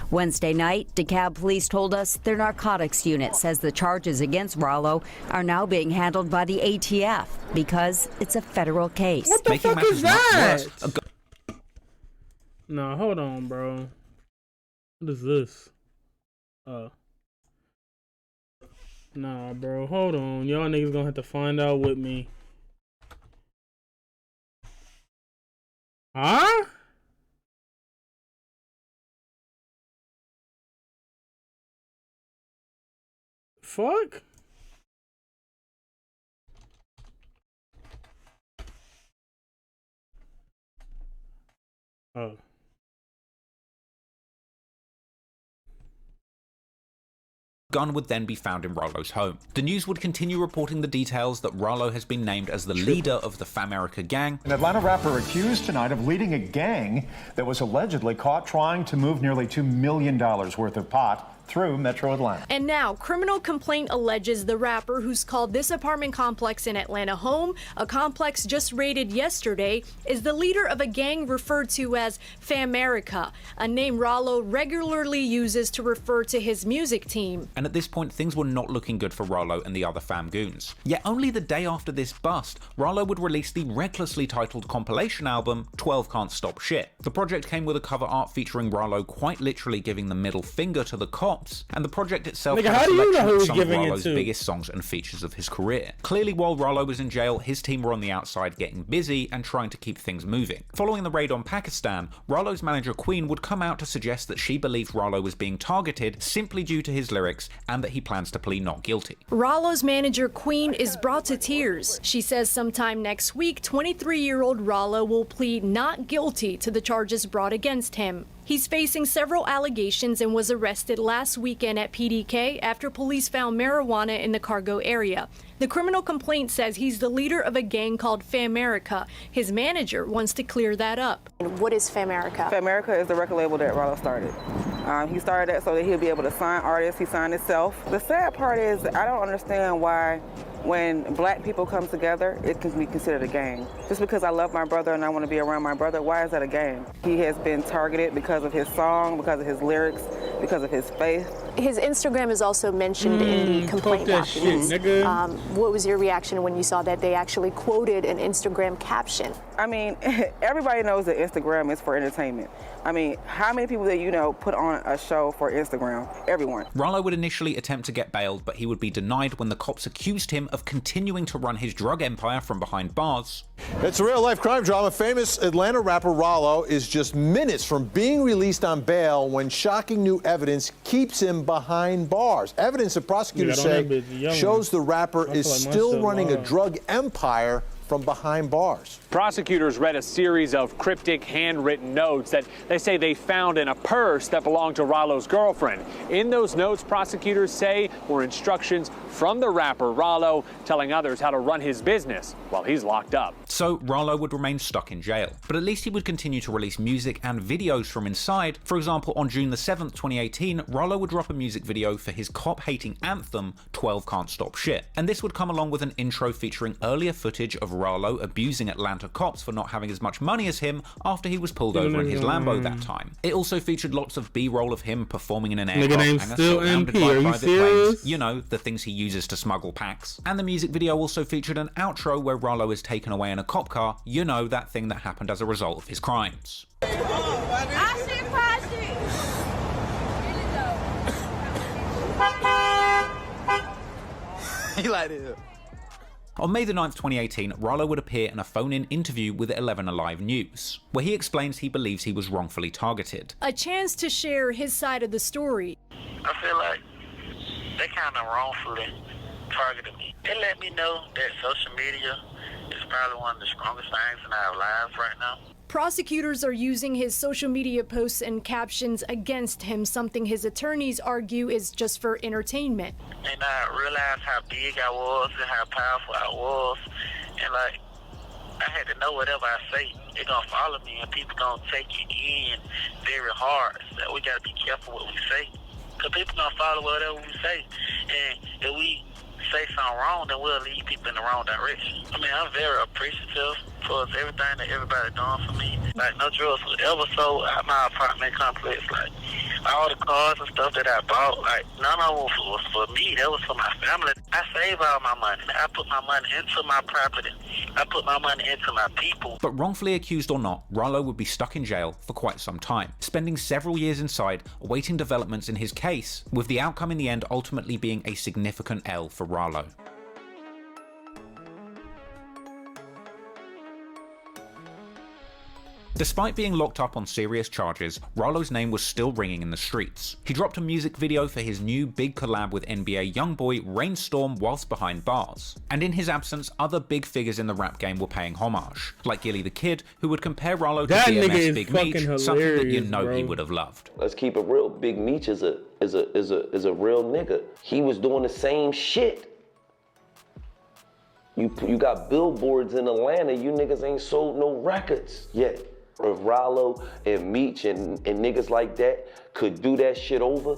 Wednesday night, DeKalb police told us their narcotics unit says the charges against Rollo are now being handled by the ATF because it's a federal case. What the fuck is that? No, hold on, bro. What is this? Nah, bro, hold on. Y'all niggas gonna have to find out with me. Huh? Fuck? Oh. Gun would then be found in Rollo's home. The news would continue reporting the details that Rollo has been named as the leader of the Famerica gang. An Atlanta rapper accused tonight of leading a gang that was allegedly caught trying to move nearly $2 million worth of pot through Metro Atlanta. And now, criminal complaint alleges the rapper, who's called this apartment complex in Atlanta home, a complex just raided yesterday, is the leader of a gang referred to as Famerica, a name Rollo regularly uses to refer to his music team. And at this point, things were not looking good for Rollo and the other fam goons. Yet only the day after this bust, Rollo would release the recklessly titled compilation album, 12 Can't Stop Shit. The project came with a cover art featuring Rollo quite literally giving the middle finger to the cops, Cops, and the project itself Nigga, had how a do you know selection who of he's some of giving it Rollo's to? biggest songs and features of his career. Clearly, while Rollo was in jail, his team were on the outside getting busy and trying to keep things moving. Following the raid on Pakistan, Rollo's manager Queen would come out to suggest that she believed Rollo was being targeted simply due to his lyrics and that he plans to plead not guilty. Rollo's manager Queen is brought to tears. She says sometime next week, 23-year-old Rollo will plead not guilty to the charges brought against him. He's facing several allegations and was arrested last weekend at PDK after police found marijuana in the cargo area. The criminal complaint says he's the leader of a gang called Famerica. His manager wants to clear that up. What is Famerica? Famerica is the record label that Rollo started. He started that so that he'll be able to sign artists. He signed himself. The sad part is I don't understand why when black people come together, it can be considered a gang. Just because I love my brother and I want to be around my brother, why is that a gang? He has been targeted because of his song, because of his lyrics, because of his faith. His Instagram is also mentioned in the complaint documents. What was your reaction when you saw that they actually quoted an Instagram caption? I mean, everybody knows that Instagram is for entertainment. I mean, how many people that you know put on a show for Instagram? Everyone. Rollo would initially attempt to get bailed, but he would be denied when the cops accused him of continuing to run his drug empire from behind bars. It's a real-life crime drama. Famous Atlanta rapper Rollo is just minutes from being released on bail when shocking new evidence keeps him behind bars. Evidence that prosecutors say shows the rapper is still running a drug empire from behind bars. Prosecutors read a series of cryptic handwritten notes that they say they found in a purse that belonged to Rollo's girlfriend. In those notes, prosecutors say were instructions from the rapper Rollo telling others how to run his business while he's locked up. So Rollo would remain stuck in jail, but at least he would continue to release music and videos from inside. For example, on June the 7th, 2018, Rollo would drop a music video for his cop-hating anthem, 12 Can't Stop Shit. And this would come along with an intro featuring earlier footage of Rollo abusing Atlanta cops for not having as much money as him after he was pulled over in his Lambo that time. It also featured lots of B-roll of him performing in an aircraft hangar surrounded by private planes. You know, the things he uses to smuggle packs. And the music video also featured an outro where Rollo is taken away in a cop car. You know, that thing that happened as a result of his crimes. He like it. On May the 9th, 2018, Rollo would appear in a phone-in interview with 11 Alive News, where he explains he believes he was wrongfully targeted. A chance to share his side of the story. I feel like they kind of wrongfully targeted me. It let me know that social media is probably one of the strongest things in our lives right now. Prosecutors are using his social media posts and captions against him, something his attorneys argue is just for entertainment. And I realized how big I was and how powerful I was. And like, I had to know whatever I say, they're gonna follow me and people gonna take it in very hard. So we gotta be careful what we say. Cause people gonna follow whatever we say. And if we say something wrong, then we'll lead people in the wrong direction. I mean, I'm very appreciative for everything that everybody doing for me. Like, no drugs was ever sold at my apartment complex. Like, all the cars and stuff that I bought, like, none of them was for me. That was for my family. I save all my money. I put my money into my property. I put my money into my people. But wrongfully accused or not, Rollo would be stuck in jail for quite some time, spending several years inside awaiting developments in his case, with the outcome in the end ultimately being a significant L for Rollo. Despite being locked up on serious charges, Rollo's name was still ringing in the streets. He dropped a music video for his new big collab with NBA YoungBoy, Rainstorm, whilst behind bars. And in his absence, other big figures in the rap game were paying homage, like Gilly the Kid, who would compare Rollo to BMS Big Meech, something that you know he would have loved. Let's keep it real. Big Meech is a real nigga. He was doing the same shit. You got billboards in Atlanta, you niggas ain't sold no records yet. If Rollo and Meech and niggas like that could do that shit over,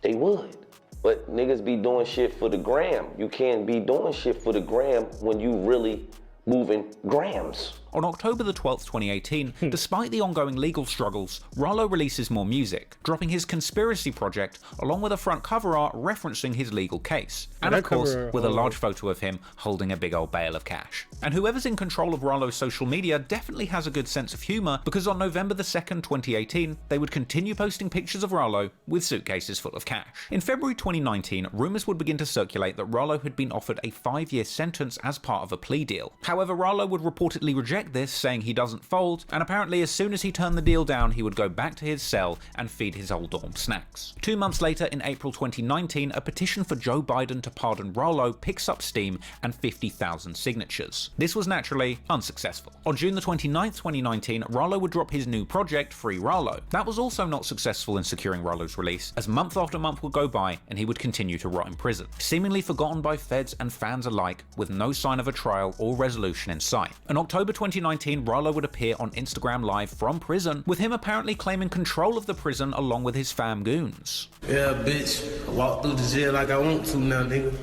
they would. But niggas be doing shit for the gram. You can't be doing shit for the gram when you really moving grams. On October the 12th, 2018, despite the ongoing legal struggles, Rollo releases more music, dropping his conspiracy project along with a front cover art referencing his legal case, and of course with a large photo of him holding a big old bale of cash. And whoever's in control of Rollo's social media definitely has a good sense of humour, because on November the 2nd, 2018, they would continue posting pictures of Rollo with suitcases full of cash. In February 2019, rumours would begin to circulate that Rollo had been offered a 5-year sentence as part of a plea deal. However, Rollo would reportedly reject this, saying he doesn't fold, and apparently as soon as he turned the deal down, he would go back to his cell and feed his whole dorm snacks. 2 months later, in April 2019, a petition for Joe Biden to pardon Rollo picks up steam and 50,000 signatures. This was naturally unsuccessful. On June the 29th, 2019, Rollo would drop his new project, Free Rollo. That was also not successful in securing Rollo's release, as month after month would go by and he would continue to rot in prison, seemingly forgotten by feds and fans alike, with no sign of a trial or resolution in sight. In October 2019, Rollo would appear on Instagram Live from prison, with him apparently claiming control of the prison along with his fam goons. Yeah, bitch, I walk through the jail like I want to now, nigga.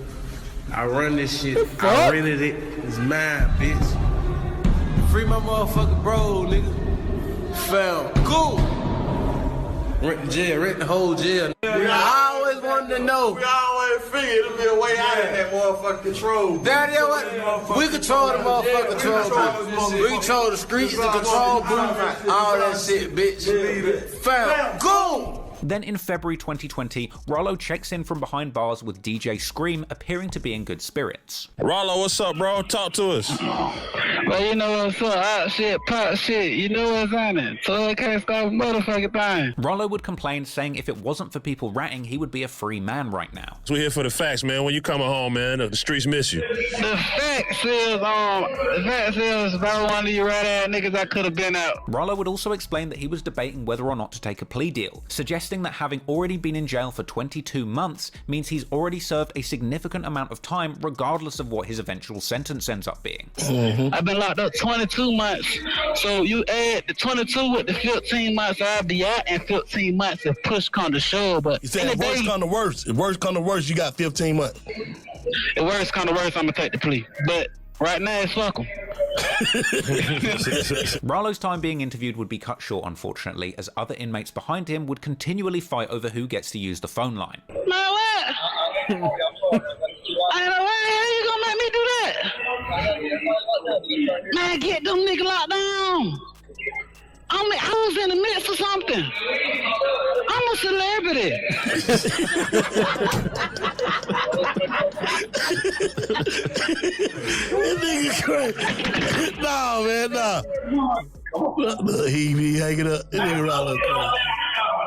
I run this shit, I rented it, it's mine, bitch. Free my motherfucking bro, nigga. Fam, cool. Rent the jail, rent the whole jail. I always wanted to know. We always figured it'll be a way out of that motherfucking control. Daddy, what? We control the motherfucking control. We control the streets, the control booth, all that shit, bitch. Fam, go! Then in February 2020, Rollo checks in from behind bars with DJ Scream appearing to be in good spirits. Rollo, what's up, bro? Talk to us. Well, you know what's up, hot shit, pop shit, you know what's on it, so I can't stop a motherfucking thing. Rollo would complain, saying if it wasn't for people ratting, he would be a free man right now. So we're here for the facts, man. When you coming home, man, the streets miss you. The facts is, if I was one of you rat-ass niggas, I could have been out. Rollo would also explain that he was debating whether or not to take a plea deal, suggesting that having already been in jail for 22 months means he's already served a significant amount of time regardless of what his eventual sentence ends up being. I've been locked up 22 months, so you add the 22 with the 15 months, I'll be out in 15 months if push come to shove. But you said if worst come to worst, you got 15 months. If worst come to worst, I'm gonna take the plea. But right now, it's fuck 'em. Rollo's time being interviewed would be cut short, unfortunately, as other inmates behind him would continually fight over who gets to use the phone line. Man, what? I know why the hell you gonna make me do that? Man, get them niggas locked down. I was in the midst of something. I'm a celebrity. That nigga crazy. No, man, no. He be hanging up. That nigga Rollo crazy.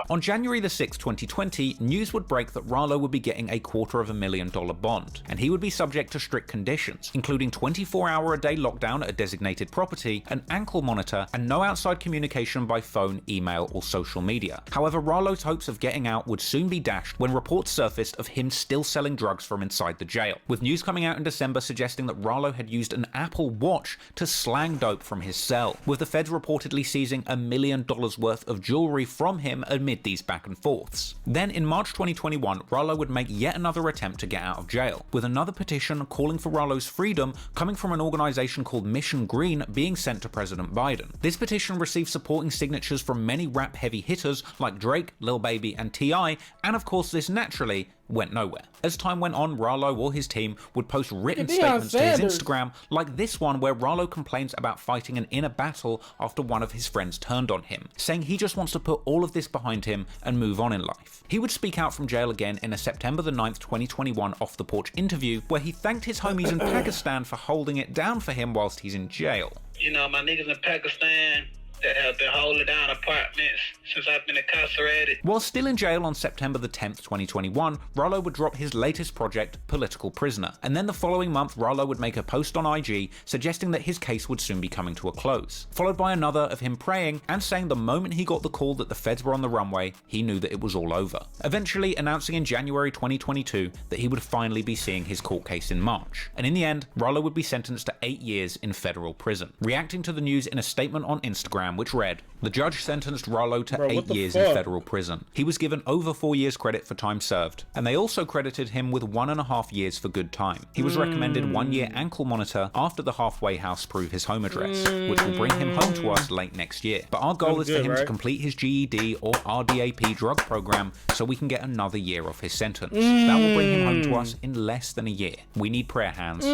On January the 6th, 2020, news would break that Rollo would be getting a $250,000 bond, and he would be subject to strict conditions, including 24-hour-a-day lockdown at a designated property, an ankle monitor, and no outside communication by phone, email, or social media. However, Rollo's hopes of getting out would soon be dashed when reports surfaced of him still selling drugs from inside the jail, with news coming out in December suggesting that Rollo had used an Apple Watch to slang dope from his cell, with the feds reportedly seizing $1 million worth of jewelry from him amid these back and forths. Then in March 2021, Rollo would make yet another attempt to get out of jail, with another petition calling for Rollo's freedom coming from an organization called Mission Green being sent to President Biden. This petition received supporting signatures from many rap heavy hitters like Drake, Lil Baby, and T.I., and of course this naturally went nowhere. As time went on, Rollo or his team would post written statements to his Instagram, like this one where Rollo complains about fighting an inner battle after one of his friends turned on him, saying he just wants to put all of this behind him and move on in life. He would speak out from jail again in a September the 9th, 2021 Off the Porch interview where he thanked his homies in Pakistan for holding it down for him whilst he's in jail. You know, my niggas in Pakistan that have been holding down apartments since I've been incarcerated. While still in jail on September the 10th, 2021, Rollo would drop his latest project, Political Prisoner, and then the following month Rollo would make a post on IG suggesting that his case would soon be coming to a close, followed by another of him praying and saying the moment he got the call that the feds were on the runway, he knew that it was all over, eventually announcing in January 2022 that he would finally be seeing his court case in March, and in the end, Rollo would be sentenced to 8 years in federal prison. Reacting to the news in a statement on Instagram, Instagram, which read, "The judge sentenced Rollo to 8 years in fuck? federal prison. He was given over 4 years credit for time served, and they also credited him with 1.5 years for good time. He was recommended 1 year ankle monitor after the halfway house prove his home address, which will bring him home to us late next year. But our goal is for him to complete his GED or RDAP drug program so we can get another year off his sentence. That will bring him home to us in less than a year. We need prayer hands.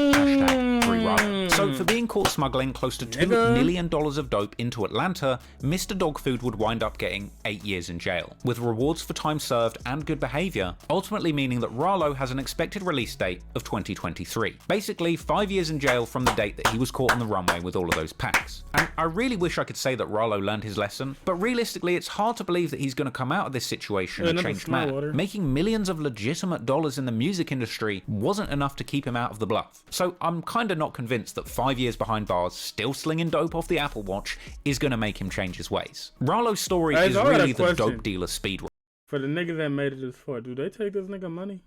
Free Rollo." So for being caught smuggling close to $2 million of dope into Atlanta, Mr. Dog Food would wind up getting 8 years in jail, with rewards for time served and good behavior, ultimately meaning that Rollo has an expected release date of 2023. Basically, 5 years in jail from the date that he was caught on the runway with all of those packs. And I really wish I could say that Rollo learned his lesson, but realistically it's hard to believe that he's going to come out of this situation a changed man. Making millions of legitimate dollars in the music industry wasn't enough to keep him out of the bluff. So I'm kinda not convinced that 5 years behind bars, still slinging dope off the Apple Watch, is going to make him change his ways. Rollo's story is really the dope dealer speed run. For the nigga that made it this far, do they take this nigga money?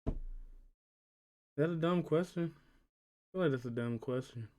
Is that a dumb question? I feel like that's a dumb question.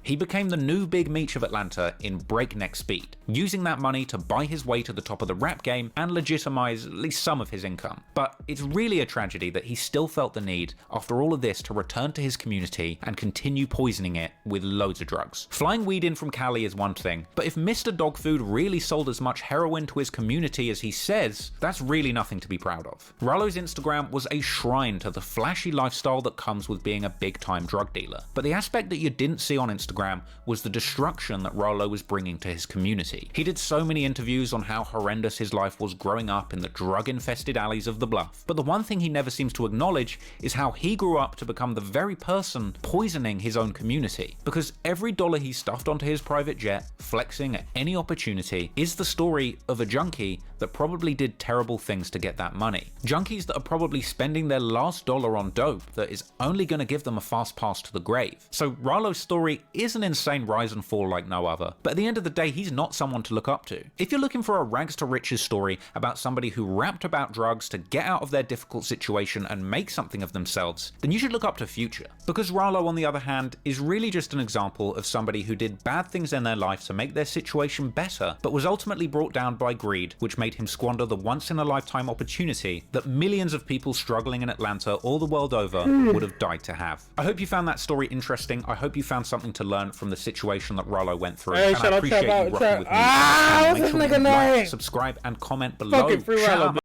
He became the new Big Meech of Atlanta in breakneck speed, using that money to buy his way to the top of the rap game and legitimize at least some of his income. But it's really a tragedy that he still felt the need, after all of this, to return to his community and continue poisoning it with loads of drugs. Flying weed in from Cali is one thing, but if Mr. Dog Food really sold as much heroin to his community as he says, that's really nothing to be proud of. Rollo's Instagram was a shrine to the flashy lifestyle that comes with being a big-time drug dealer, but the aspect that you didn't see on Instagram was the destruction that Rollo was bringing to his community. He did so many interviews on how horrendous his life was growing up in the drug-infested alleys of the Bluff, but the one thing he never seems to acknowledge is how he grew up to become the very person poisoning his own community. Because every dollar he stuffed onto his private jet, flexing at any opportunity, is the story of a junkie that probably did terrible things to get that money. Junkies that are probably spending their last dollar on dope that is only going to give them a fast pass to the grave. So Rollo's story is an insane rise and fall like no other, but at the end of the day, he's not someone to look up to. If you're looking for a rags to riches story about somebody who rapped about drugs to get out of their difficult situation and make something of themselves, then you should look up to Future. Because Rollo, on the other hand, is really just an example of somebody who did bad things in their life to make their situation better, but was ultimately brought down by greed, which made him squander the once-in-a-lifetime opportunity that millions of people struggling in Atlanta all the world over would have died to have. I hope you found that story interesting. I hope you found something to learn from the situation that Rollo went through. Hey, and I appreciate you rocking with me. what's Make this sure nigga you like, name? subscribe, and comment below. Fucking free Shout Rollo, out